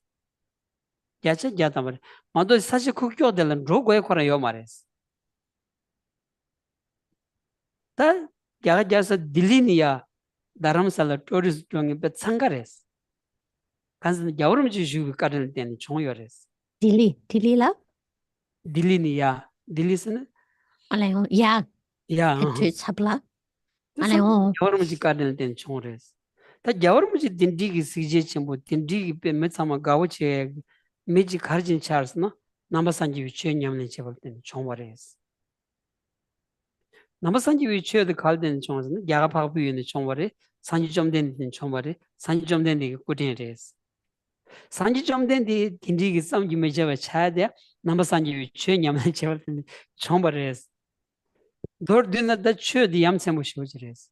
yacha jata mar mado sashi kukyo del rogo e kora yo mares ta jaga jasa dilinia dharamsala tourist dong bet sangares kansan yorm ji shu kadel den chongyores Dilila? dilinia dilisana Alay, yeah, ya to sabla. 여러분이 가는 데는 총res. 다 여러분이 딘디기 시제 첨부 딘디기 빼 메사마 가오체 메지 가르진 차르스나 남바산지 위치에 냠는 제벌 때는 총월에스. 남바산지 위치에도 갈 때는 총월에스. 야가파고 위에는 총월에 산지점 되는 총월에 산지점 되는 게 꾸린레스. 산지점 되는 딘디기 쌈지 메제가 차야 돼. 남바산지 위치에 냠는 제벌 때는 총월에스. 돌드나다 쳬디 얌세모시오지레스.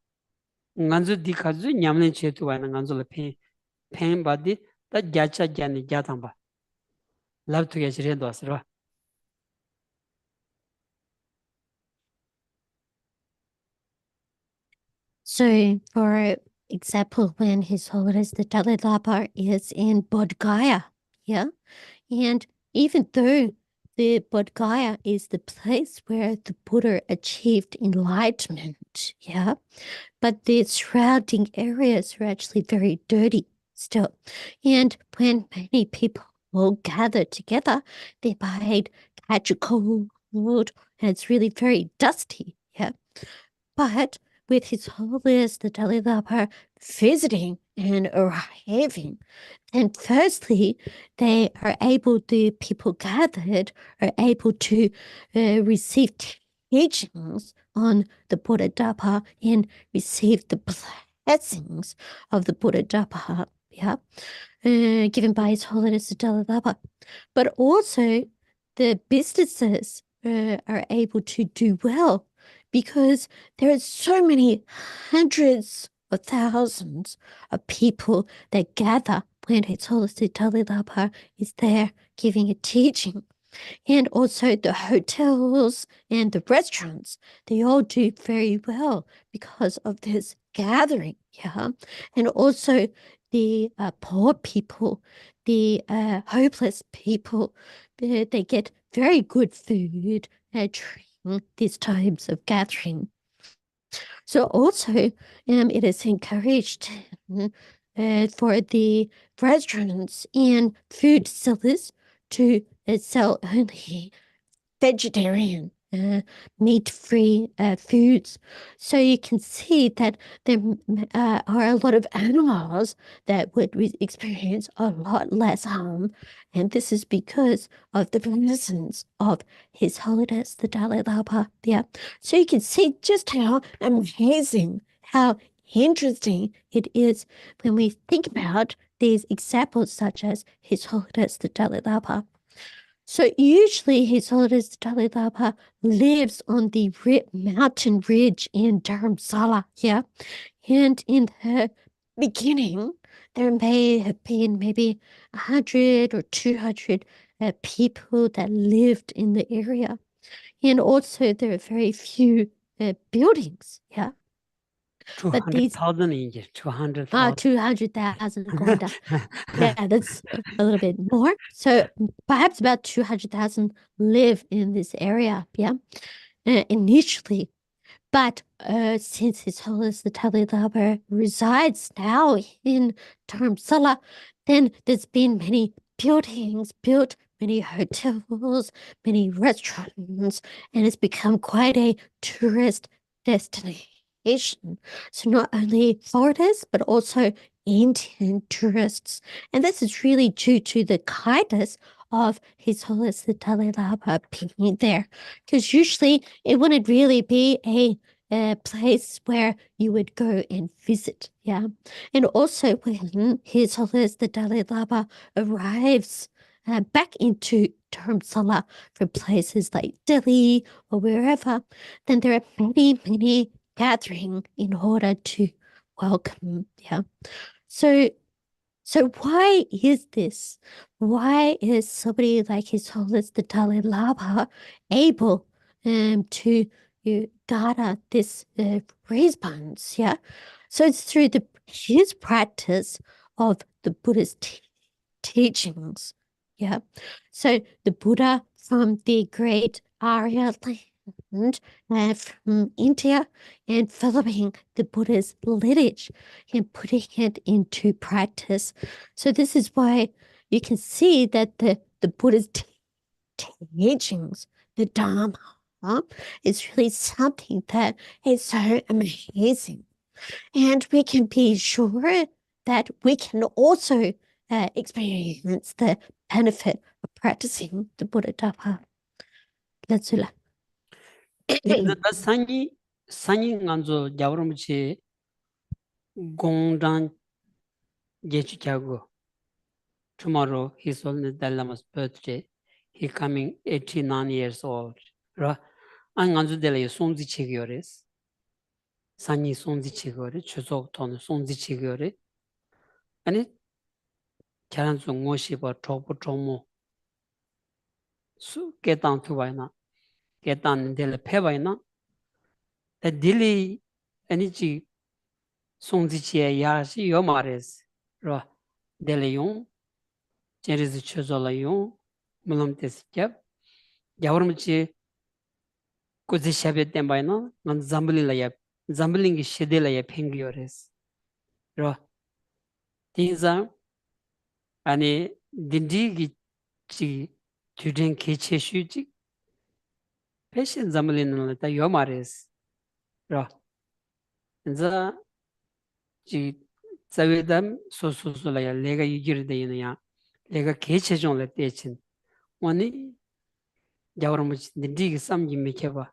nganzu di kazu nyamlen chetu wa nganzu la pen badi ta jacha jani jatamba love to get red wasra So, for example, when His Holiness the Dalai Lama is in Bodh Gaya, yeah, and even though the Bodh Gaya is the place where the Buddha achieved enlightenment, yeah, but the surrounding areas are actually very dirty still. And when many people will gather together, they might catch a cold, and it's really very dusty, yeah. But with His Holiness the Dalai Lama visiting and arriving, then firstly, they are able, the people gathered are able to receive teachings on the Buddha and receive the blessings of the Buddha, yeah, given by His Holiness the Dalai Lama. But also, the businesses are able to do well because there are so many hundreds of thousands of people that gather when His Holiness the Dalai Lama is there giving a teaching. And also the hotels and the restaurants, they all do very well because of this gathering, yeah. And also the poor people, the hopeless people, they get very good food during these times of gathering. So also, it is encouraged for the restaurants and food sellers to sell only vegetarian, meat-free foods. So you can see that there are a lot of animals that would experience a lot less harm. And this is because of the presence of His Holiness the Dalai Lama. Yeah. So you can see just how amazing, how interesting it is when we think about these examples such as His Holiness the Dalai Lama. So usually His Holiness the Dalai Lama lives on the mountain ridge in Dharamsala, yeah. And in the beginning, there may have been maybe 100 or 200 people that lived in the area. And also there are very few buildings, yeah. 200,000 inches 200,000 200,000 going down. Yeah, that's a little bit more. So perhaps about 200,000 live in this area, yeah, initially. But since His Holiness the Dalai Lama resides now in Dharamsala, then there's been many buildings built, many hotels, many restaurants, and it's become quite a tourist destination. So not only foreigners, but also Indian tourists. And this is really due to the kindness of His Holiness the Dalai Lama being there, because usually it wouldn't really be a place where you would go and visit, yeah. And also when His Holiness the Dalai Lama arrives back into Dharamsala from places like Delhi or wherever, then there are many gathering in order to welcome, yeah. So why is this? Why is somebody like His Holiness the Dalai Lama able to garner this response? Yeah, so it's through his practice of the Buddhist teachings. Yeah, so the Buddha from the great Arya land from India and following the Buddha's lineage and putting it into practice. So this is why you can see that the Buddha's teachings, the Dharma, is really something that is so amazing. And we can be sure that we can also experience the benefit of practicing the Buddha Dharma. Let's do 다 산이 간조 야브름치 공단 예치하고 tomorrow His Holiness Dalai Lama's birthday. He coming 89 years old. 라 안간조 delay 송지 치기요레스. 산이 송지 치기요레 추석 돈 송지 치기요레. 아니 자란수 ngōshibā chōpu chōmu su ketāng tūwaina, ketāng nindele pēwaina, tā dili āni chī sōngzi chiya yāshi yō mārēs, rwa dele yōng, jerizi chōzola yōng, mūlam tēsi kyab, yawaram chī kuzi shabye tēmbaina, ngān zambulingi shidela ya pēngi yōres, rwa tīnzā 아니 딘디기 지 주된 개체슈지 패션 잠을리는 다 요마레스 라 인자 지 자외담 소소소라야 내가 이기를 되느냐 내가 개체종을 때친 원이 야ව르무 딘디기 쌈기 메케바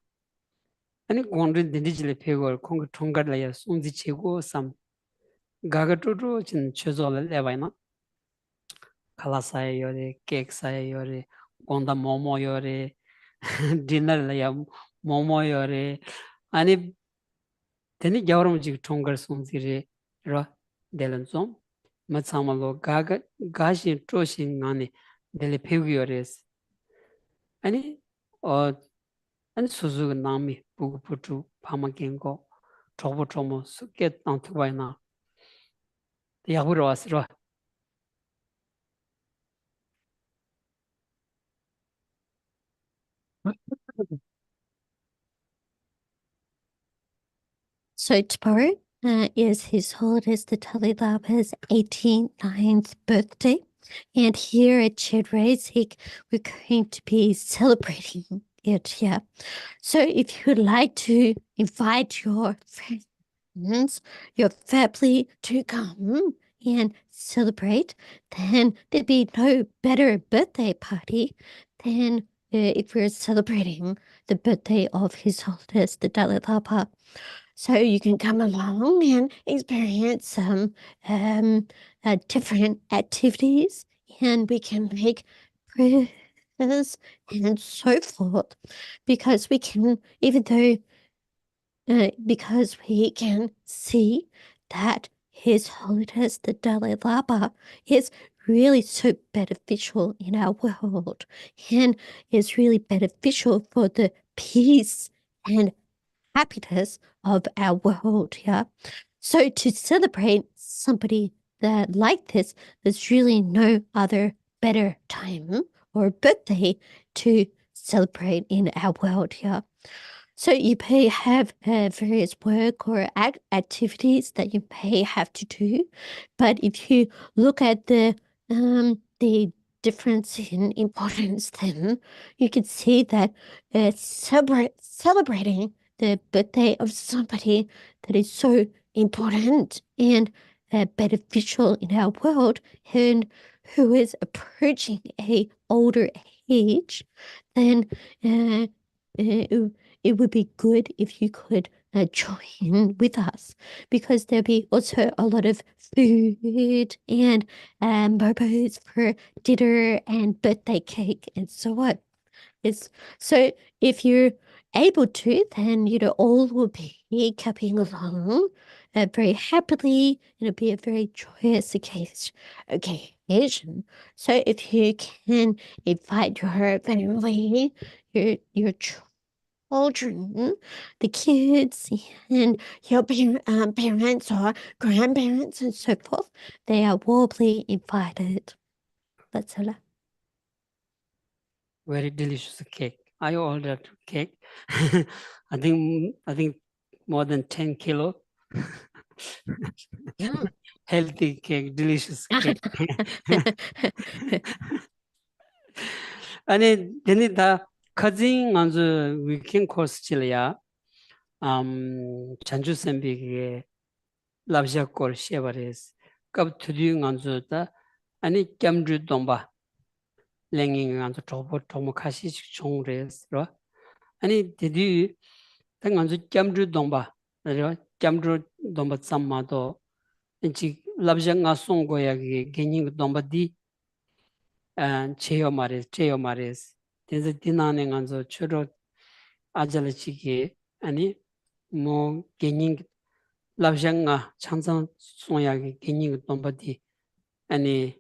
아니 공른 딘디질레 페고 콩 통가라야 송지 최고 쌈 가가토로 진 최저를 내봐이나 칼라사에 요래 케이크사에 요래 공다 모모 요래 디너라야 모모 요래 아니 되니 겨울은 지금 통걸 송지리 라 델런좀 마차말로 가시 쪼신 안에 델레 페기요레스 아니 아니 수수가 남이 부부푸투 파마겐고 조보조모 숙게 땅투바이나 야구로 왔으라 So tomorrow is His Holiness the Dalai Lama's 89th birthday. And here at Chid Reisik, we're going to be celebrating it, yeah. So if you would like to invite your friends, your family to come and celebrate, then there'd be no better birthday party than if we're celebrating the birthday of His Holiness the Dalai Lama. So you can come along and experience some different activities, and we can make prayers and so forth, because we can, because we can see that His Holiness the Dalai Lama is really so beneficial in our world and is really beneficial for the peace and happiness of our world, yeah. So to celebrate somebody that like this, there's really no other better time or birthday to celebrate in our world, yeah. So you may have various work or activities that you may have to do, but if you look at the difference in importance, then you can see that celebrating the birthday of somebody that is so important and beneficial in our world, and who is approaching a older age, then it would be good if you could join with us, because there'll be also a lot of food and bobos for dinner and birthday cake and so on. So if you're able to, then all will be coming along very happily. It'll be a very joyous occasion. So if you can invite your family, your children, the kids, and your parents or grandparents and so forth, they are warmly invited. That's all. Very delicious cake. I ordered cake. I think more than 10 kilo. Yeah. Healthy cake, delicious cake. 아니, 얘네 다 커징 안주 위켄 코스칠이야. 잔주 샘비게 랍샤콜 셰바레스. 갑 투디 안주다. 아니 깜주 동바. 랭잉 안주 토모 카시식 총레스로. 아니 디디 당 안주 깜주 동바. 그래요. 깜주 동바 쌈마도 지 랍샹가 송고야기 게닝 동바디 제요 마레스 데즈 디나네 간저 추로 아잘치기 아니 뭐 게닝 랍샹가 창상 송야기 게닝 동바디 아니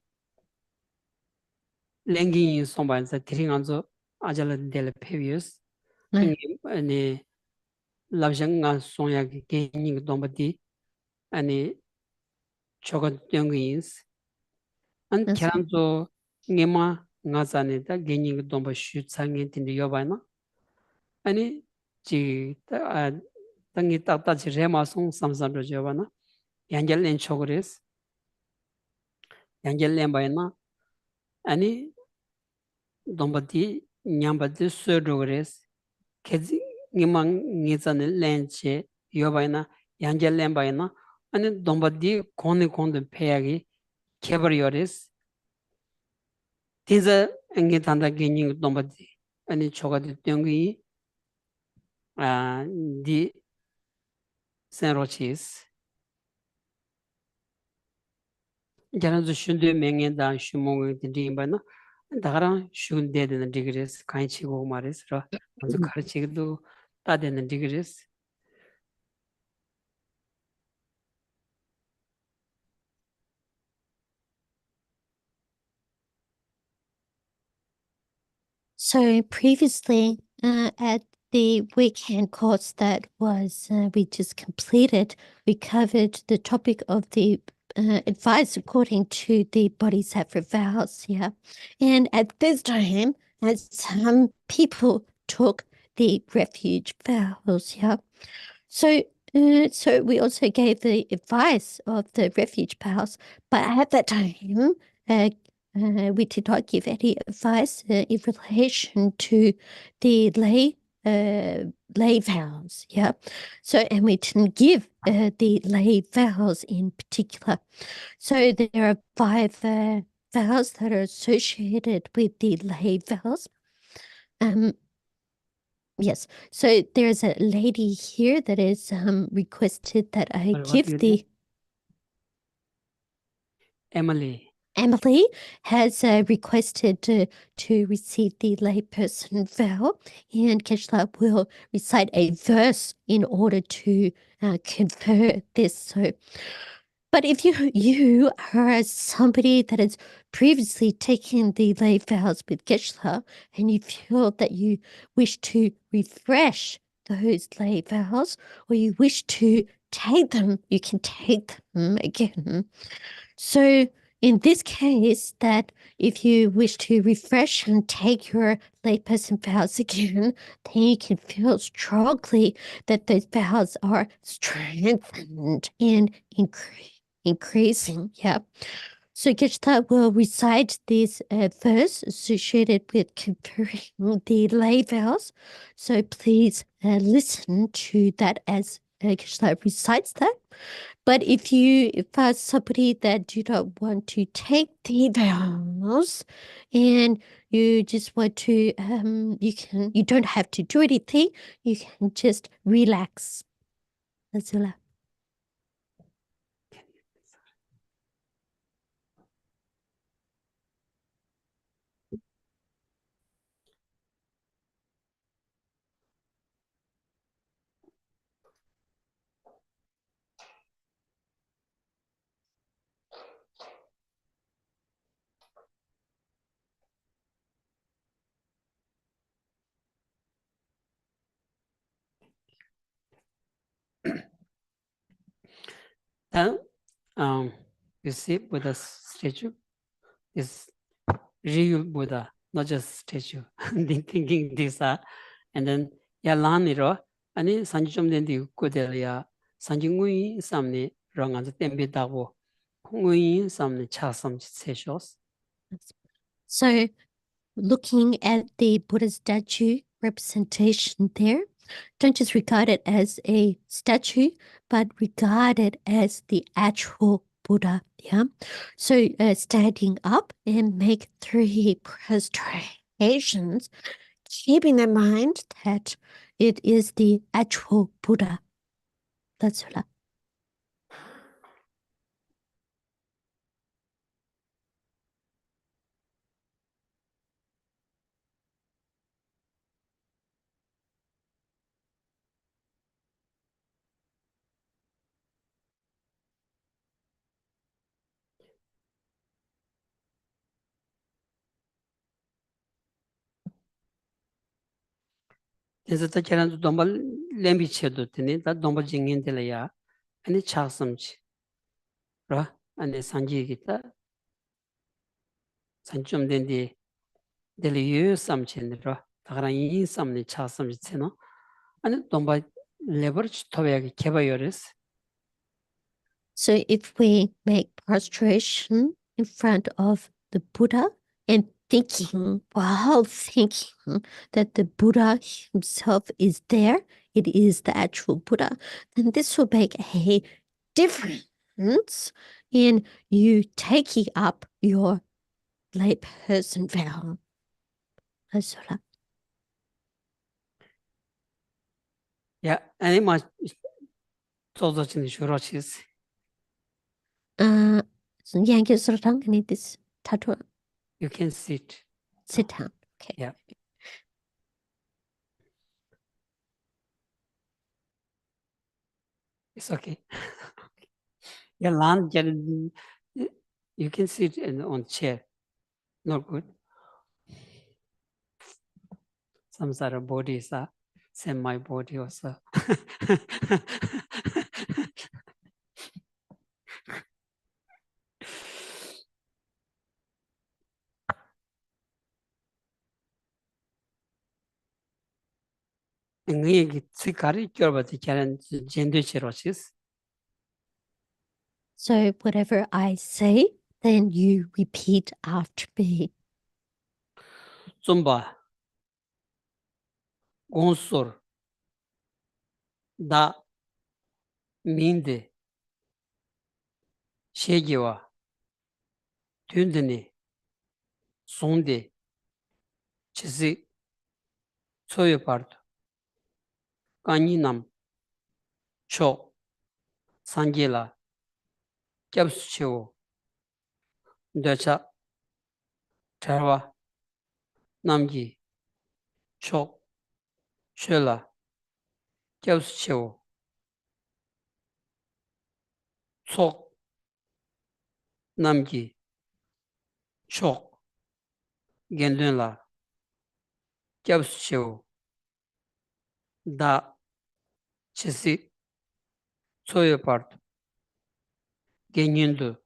랭깅 송반사 드링한저 아잘델 페비우스 아니 랍샹가 송야기 게닝 동바디 아니 저거 영인스 안 계란도 ngema nga zane ta geni domba shu change tin yo ba na ani ji ta tangi ta ta ji rema song samsam ro jo ba na yanjel len chogres yanjel len ba na ani domba di nyamba de so rogres kezi ngema nge zane len che yo ba na yanjel len ba na ani domba di kone peyagi kebar yores Tinza engi tanda genying dombadi ani chogadi tyongi di senrochis jaranzu shundu mengen da shumong di bana dagara shunde den digres kainchi go mares ra anzu kharchi du ta den digres So previously, at the weekend course that was we just completed, we covered the topic of the advice according to the Bodhisattva vows, yeah. And at this time, some people took the refuge vows, yeah. So we also gave the advice of the refuge vows, but at that time, we did not give any advice in relation to the lay vows, yeah. So, and we didn't give the lay vows in particular. So there are 5 vows that are associated with the lay vows. Yes, so there's a lady here that is requested that I give the... Emily has requested to receive the layperson vow, and Geshe will recite a verse in order to confer this. So, but if you are somebody that has previously taken the lay vows with Geshe and you feel that you wish to refresh those lay vows, or you wish to take them, you can take them again. So in this case, that if you wish to refresh and take your layperson vows again, then you can feel strongly that those vows are strengthened and increasing. Yeah. So Geshe will recite this verse associated with conferring the lay vows. So please listen to that as Geshe recites that. But if somebody that do not want to take the vows and you just want to, you don't have to do anything, you can just relax. That's all. Then, you see Buddha's statue is real Buddha, not just statue. Thinking this, and then Yalaniro, and then Sanjum then the Kudelia, Sanjingui, some wrong and the Tembidavo, Hungui, some chasm sessions. So looking at the Buddha statue representation there, don't just regard it as a statue, but regard it as the actual Buddha. Yeah. So standing up and make 3 prostrations, keeping in mind that it is the actual Buddha. That's all. There's a challenge to Dombal Lembichedo, that Dombal Jingin Delia, and the Chasamch, and the Sanji Gita, Sanjum then the Deliu some chendra, Tarain some the Chasam Cheno, and Domba leverage Toyag Kebayoris. So if we make prostration in front of the Buddha and thinking, while thinking that the Buddha himself is there, it is the actual Buddha, then this will make a difference in you taking up your layperson vow. That's all. Yeah, and it must those in the Shurachis. This tattoo. You can sit. Sit down. Okay. Yeah. It's okay. Yeah, land, you can sit on chair. Not good. Some sort of bodies are semi body also. So whatever I say, then you repeat after me. Zumba, Gonsur, Da, Minde, Shegiwa, Tundini, Sonde, Chisi, Soyopart, Kaninam, Cho, Sangela, Kyabsucho, Dacha, Tarwa, Namgi, Cho, Shela, Kyabsucho, Sok, Namgi, Chok, Gendunla, Kyabsucho, Da, Chisi, Soyopart, Genyundu,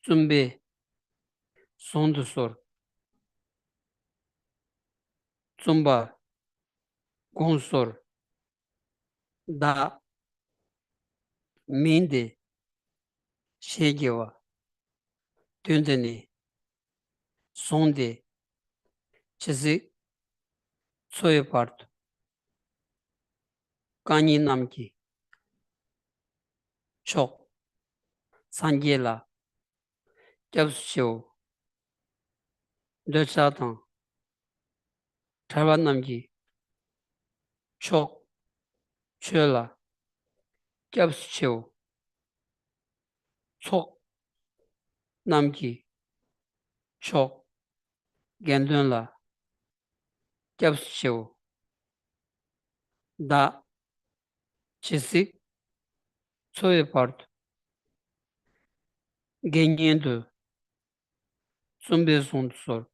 Zumbi, Sondusor, Zumba, Gonsor, Da, Minde, Shegewa, Tundeni, Sonde, Chisi, Soyopart, 간이 남기 촉 산계라 접수쇼 뇌사당 잘반 남기 촉 취라 접수쇼 촉 남기 촉 겐든라 접수쇼 다 지식 소외파르트 겐yendu 준비송설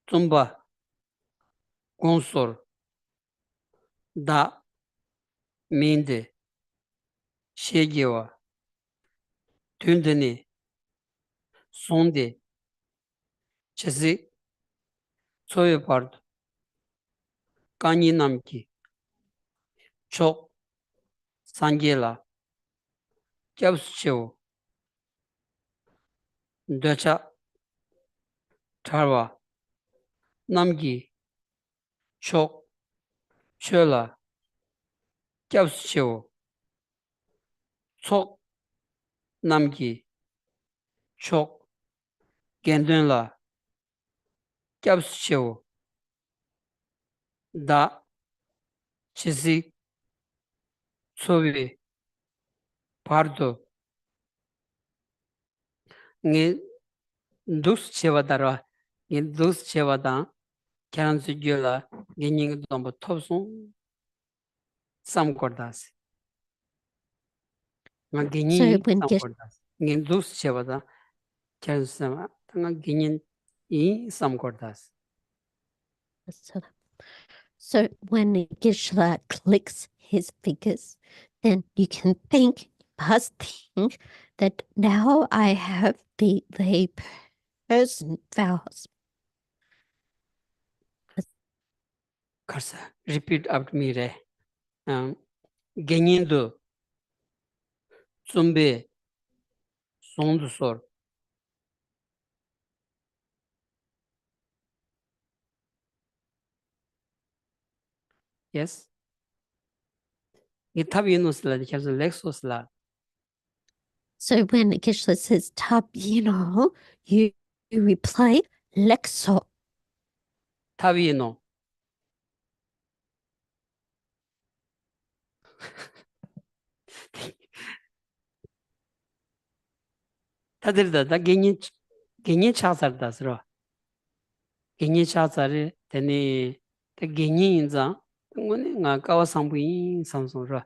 tumba gonsor da minde shegewa tündeni sonde çizi soyepard kanyi namki çok sangela kyabsçev döça tarva namgi çok çöla kyabsçev çok namgi çok gendönla kyabsçev da çizi sovi pardo nge dus chevadara nge dus chevada kyansu gyola genying dombo topsun samkordas nga So genyi when Geshe, samkordas nge dus chevada kyansu sama nga genyin I samkordas so when Geshe clicks his fingers, then you can think, must think that now I have the lay person vows. karsa repeat after me re genyin do tsumbe sondu sor yes itabi nusla kyansu lexosla So when Geshe says tab, you reply lexo. 타비노 다들다 다 genyi chasardas genyi chasare teni te genyi inza ngone nga kawa sambu yin samsung ro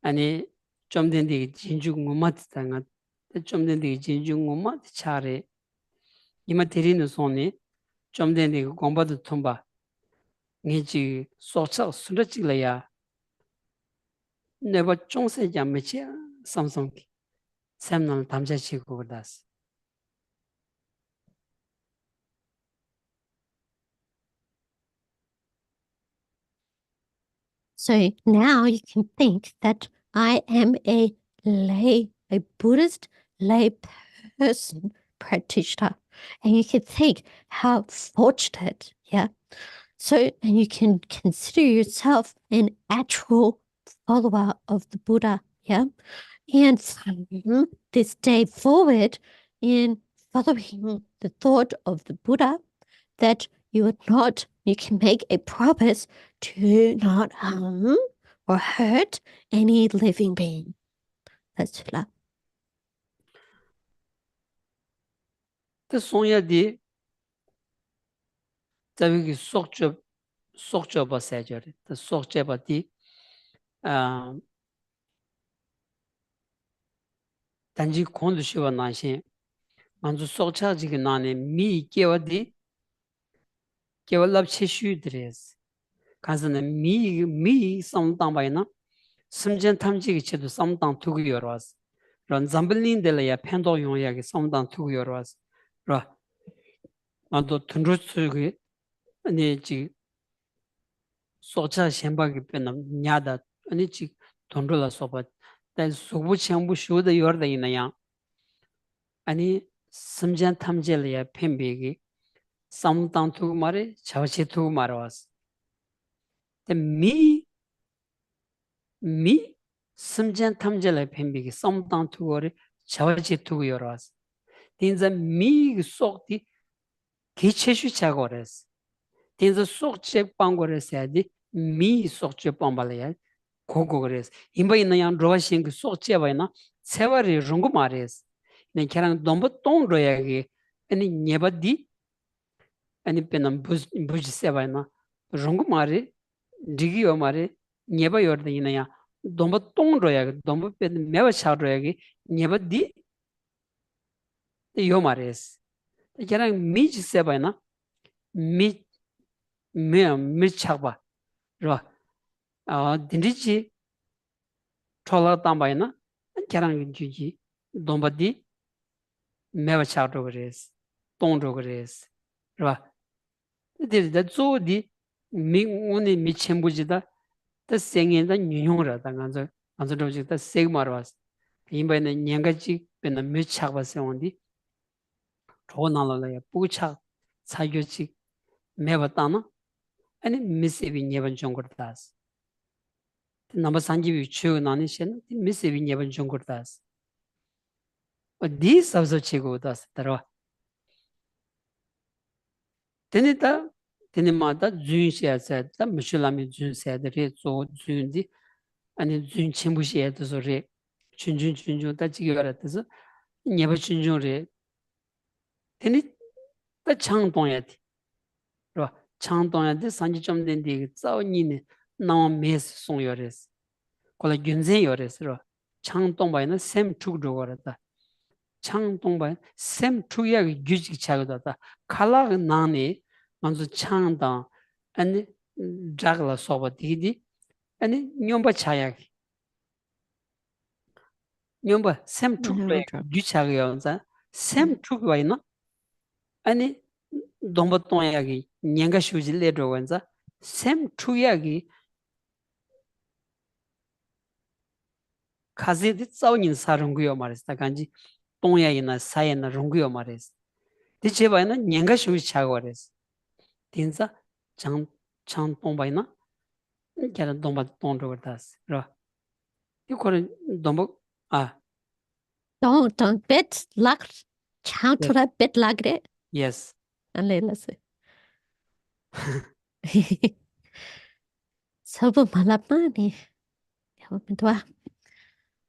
ani chomden de jinju ngoma ta nga te chomden de jinju ngoma chare ima terino soni chomden de gomba de tumba ngeji socha sundachi la ya neba chongse jameche samsung samnal tamja chi ko das So now you can think that I am a Buddhist lay person practitioner. And you can think how fortunate, yeah. So, and you can consider yourself an actual follower of the Buddha, yeah. And from this day forward, in following the thought of the Buddha, that you can make a promise to not harm or hurt any living being. That's love. te sonya di tabi sokcho ba sajare te sokche ba di 단지 kondu shiwa nanshin manzu sokcha jigi nane mi kewa di kewa lab che shu dres kansa mi samtang bayi na simjen tamjigi chedu samtang tugu yorwas ran zambilin de la ya pendo yong ya ki samtang tugu yorwas ra mandu tunru tsugi ane ji sokcha shenpa ki pena nyada ane ji tunru la sopa dan subu chenpu shu da yorda ina yang 아니 심전 탐jel이야 펜비기 samtang tu mare chawache tu marwas the mi simjen tamjela pembigi samtang tu gore chawache tu yorwas tinza mi sokti kicheshu chagores tinza sokche pangores adi mi sokche pambalaya kogores imba inayang roasing sokche baina sewari rungu mares ne kerang dombo tong royagi ani nyebadi ani penam buj sebaina rungu mare digi mare nyeba yorde inaya domba tong roya domba pen mewa cha roya gi nyeba di yo mares kerang mi sebaina mi chakba ro dindiji thola tambaina kerang juji domba di mewa cha res tong res ro da zo di mi uni mi chembujida 다 생인다 뉴용라다 간저 간저로지다 세그마르와스 임바네 냥가지 베나 미착바세 온디 조나라야 부착 사교지 매바타나 아니 미세비 녀번 종거다스 넘버 산지비 추나니신 미세비 녀번 종거다스 어디 서서 치고다스 따라 데니다 데니마다 준시야세다 무슐라미 준세들이 조 준디 아니 준 침부시에도 소리 춘춘춘춘 다 지겨라듯이 녀버 춘춘레 되니 다 창동야디 로 창동야디 산지 좀 된디 싸우니네 나와 메스 송여레스 콜라 균제 여레스로 창동바이는 샘 투그로거다 창동바이 샘 투야 규직 차거다 칼라 나니 먼저 창당 아니 작라 소바디디 아니 뇽바 차야기 뇽바 샘 투그레 규차거요자 샘 투그바이나 아니 동바똥야기 냥가 슈질레로원자 샘 투야기 카제디 싸우닌 사롱구요 말했다 간지 동야이나 사이나 롱구요 말했어 디제바이나 냥가 슈지 차고레스 딘자 장 동바이나 걔는 동바 동로다스 로 이거는 동바 Don't bet luck. Chant to that bet luck. yes And let's say. So malapani.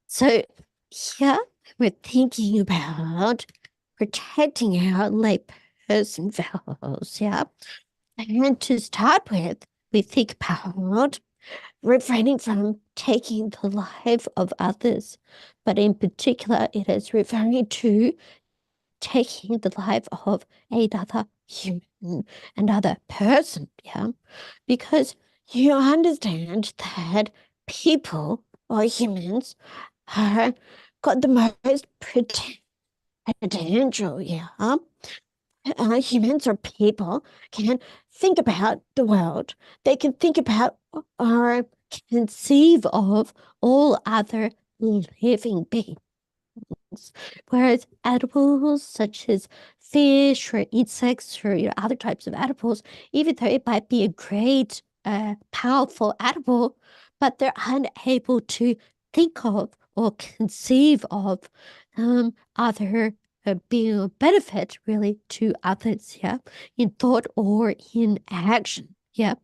So here we're thinking about protecting our layperson vows, yeah. And to start with, we think about refraining from taking the life of others, but in particular, it is referring to taking the life of another human, another person, yeah, because you understand that people or humans are got the most potential, yeah. Humans or people can think about the world. They can think about or conceive of all other living beings. Whereas edibles such as fish or insects or other types of edibles, even though it might be a great, powerful edible, but they're unable to think of or conceive of other being a benefit really to others, yeah, in thought or in action, yeah.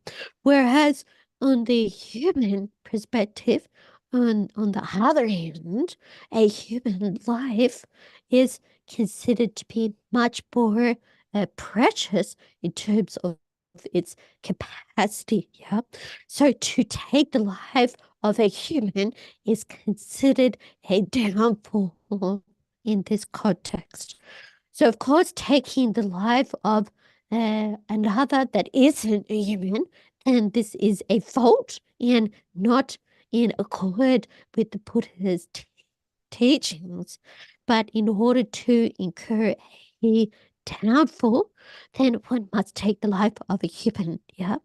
Whereas on the human perspective, on the other hand, a human life is considered to be much more precious in terms of its capacity, yeah. So to take the life of a human is considered a downfall in this context. So of course, taking the life of another that isn't a human, and this is a fault and not in accord with the Buddha's teachings, but in order to incur a downfall, then one must take the life of a human, yeah?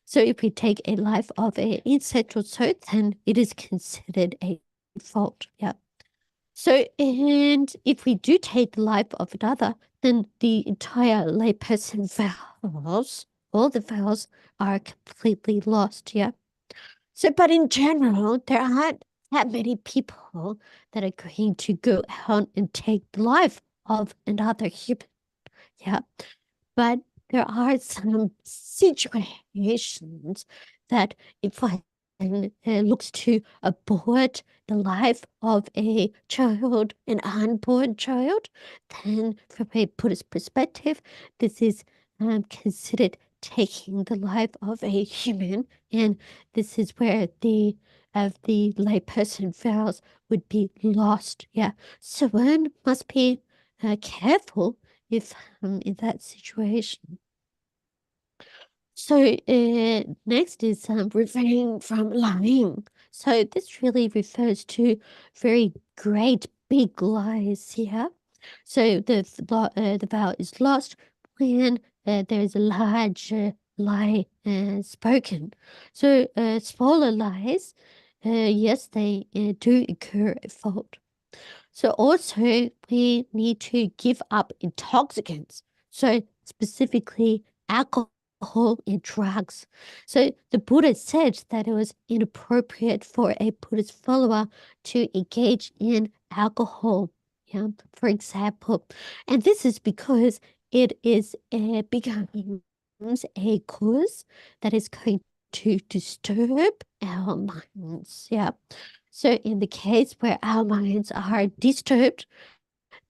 So if we take a life of an insect or so, then it is considered a fault, yeah? So, and if we do take the life of another, then the entire layperson vows, all the vows are completely lost, yeah? So, but in general, there aren't that many people that are going to go out and take the life of another human, yeah? But there are some situations that if one looks to abort the life of a child, an unborn child, then from a Buddhist perspective, this is considered taking the life of a human, and this is where the layperson vows would be lost. Yeah, so one must be careful if in that situation. So next is refraining from lying. So this really refers to very great big lies here. So the vow is lost when there is a large lie spoken. So smaller lies, yes, they do incur a fault. So also we need to give up intoxicants. So specifically alcohol and drugs. So the Buddha said that it was inappropriate for a Buddhist follower to engage in alcohol, yeah, for example. And this is because it is becomes a cause that is going to disturb our minds, yeah. So in the case where our minds are disturbed,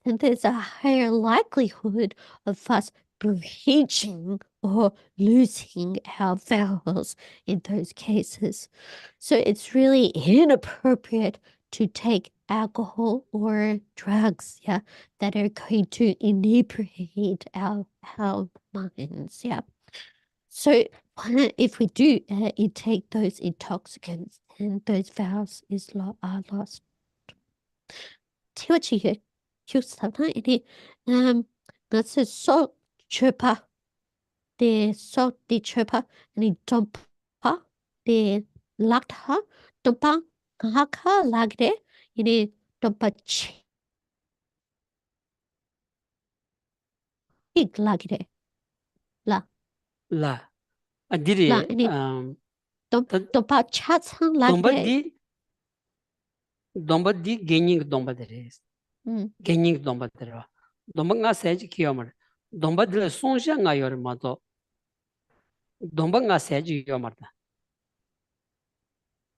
then there's a higher likelihood of us breaching or losing our vows in those cases. So it's really inappropriate to take alcohol or drugs, yeah, that are going to inebriate our minds, yeah. So if we do intake those intoxicants, then those vows are lost. 티어치게 휴사나 ini nasi so chöpa de so di chöpa ini dompa de lakta dompa kahaka lagde ini dompa chig lagde la 라 la 디리 ini dompa chatsang lagde domba di gening domba deres gening domba dera domba nga seji kiyomar domba dile sonsha nga yor mato domba nga seji kiyomar da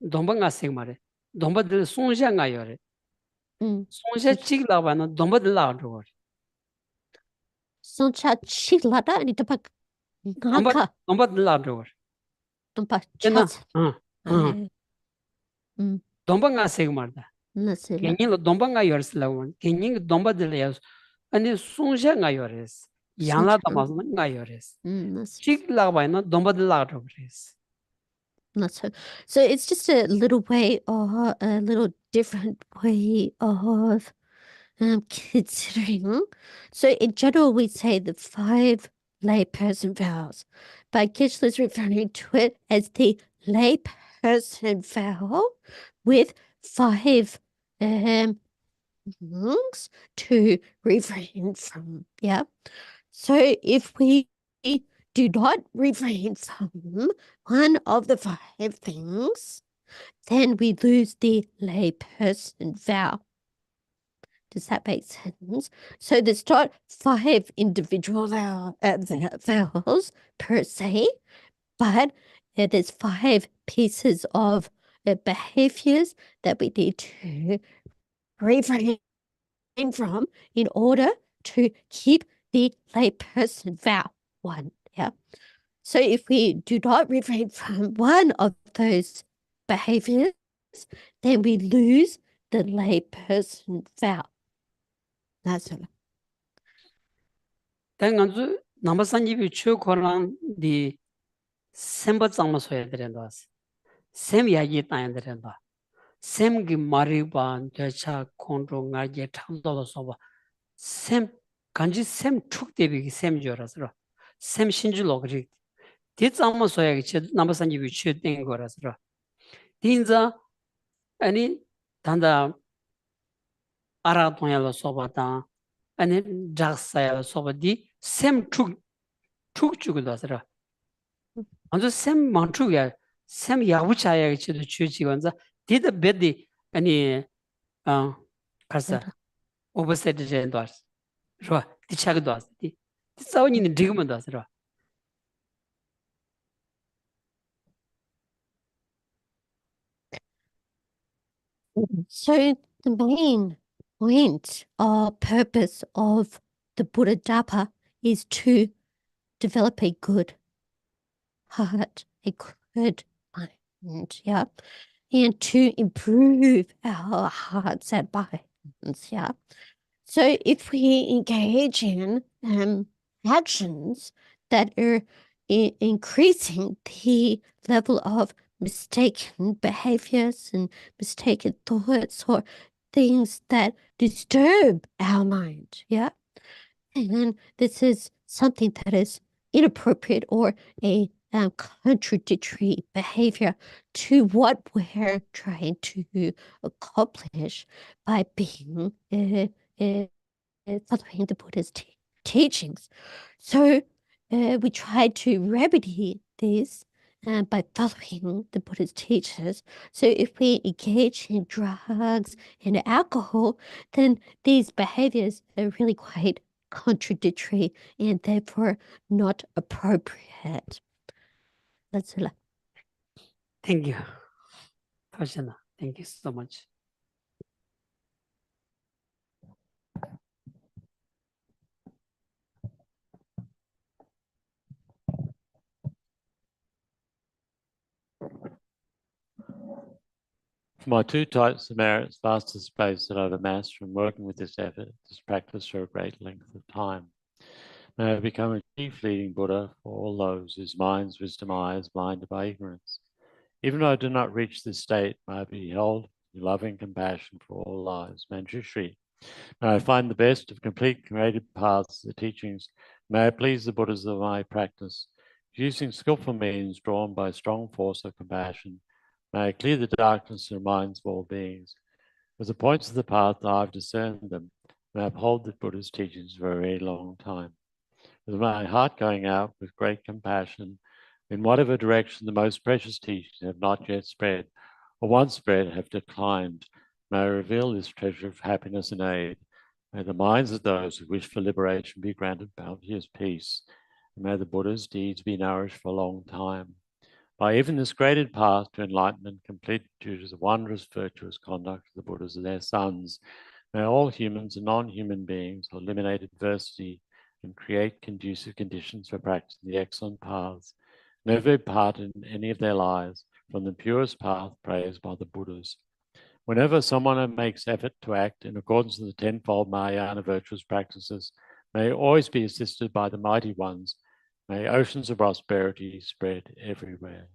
domba nga segmare domba dile sonsha nga yore sonsha chig laba na domba dile la soncha chig lada ini dompa ngaka domba dile la dompa Kena, chats domba nga segmar da nasila gening domba nga yores lawan gening domba dile yas ani sonsha nga yores yanla damas nga yores nasila chig laba na domba dile la Not so it's just a little way or a little different way of considering. So in general, we say the 5 layperson vows, but Geshe is referring to it as the layperson vow with 5 things to refrain from. Yeah. So if we do not refrain from one of the 5 things, then we lose the layperson vow. Does that make sense? So there's not 5 individual vows per se, but there's 5 pieces of behaviors that we need to refrain from in order to keep the layperson vow. 1, yeah. So if we do not refrain from one of those behaviors, then we lose the layperson vow. That's it. 당연히 남산집이 최고란 디 셈바 장마 소야 되는다. 셈 이야기 따야 되는다. 셈기 마리반 대차 콘로 가게 탐도도 소바. 셈 간지 셈 축대비기 셈 줘라서. 셈 신주로 그리. 디 장마 소야기 체 남산집이 최된 거라서. 딘자 아니 단다 아라동야로 소바다 아니 작사야로 소바디 샘축 축축도 하더라. 먼저 샘 만축이야. 샘 야부차야 지도 주지건자 디더 베디 아니 가서 오버세트 제도 하스. 좋아. 디차기도 하스. 디 싸우니는 지금은 하스라. So the main point or purpose of the Buddha Dhamma is to develop a good heart, a good mind, yeah, and to improve our hearts and minds, yeah. So if we engage in actions that are increasing the level of mistaken behaviors and mistaken thoughts or things that disturb our mind, yeah, and this is something that is inappropriate or a contradictory behavior to what we're trying to accomplish by being following the Buddha's teachings. So we try to remedy this by following the Buddha's teachings. So if we engage in drugs and alcohol, then these behaviors are really quite contradictory and therefore not appropriate. That's it. Thank you. Kashana, thank you so much. For my two types of merits, vaster space that I've amassed from working with this effort, this practice for a great length of time. May I become a chief leading Buddha for all those whose minds, wisdom, eyes blinded by ignorance. Even though I do not reach this state, may I be held in loving compassion for all lives. Manjushri. May I find the best of complete creative paths, the teachings. May I please the Buddhas of my practice, using skillful means drawn by strong force of compassion. May I clear the darkness in the minds of all beings. As the points of the path, I've discerned them. May I uphold the Buddha's teachings for a very long time. With my heart going out with great compassion, in whatever direction the most precious teachings have not yet spread, or once spread have declined, may I reveal this treasure of happiness and aid. May the minds of those who wish for liberation be granted bounteous peace. And may the Buddha's deeds be nourished for a long time. By even this graded path to enlightenment complete due to the wondrous virtuous conduct of the Buddhas and their sons, may all humans and non-human beings eliminate adversity and create conducive conditions for practicing the excellent paths, never part in any of their lives from the purest path praised by the Buddhas. Whenever someone makes effort to act in accordance with the tenfold Mahayana virtuous practices, may always be assisted by the mighty ones. May oceans of prosperity spread everywhere.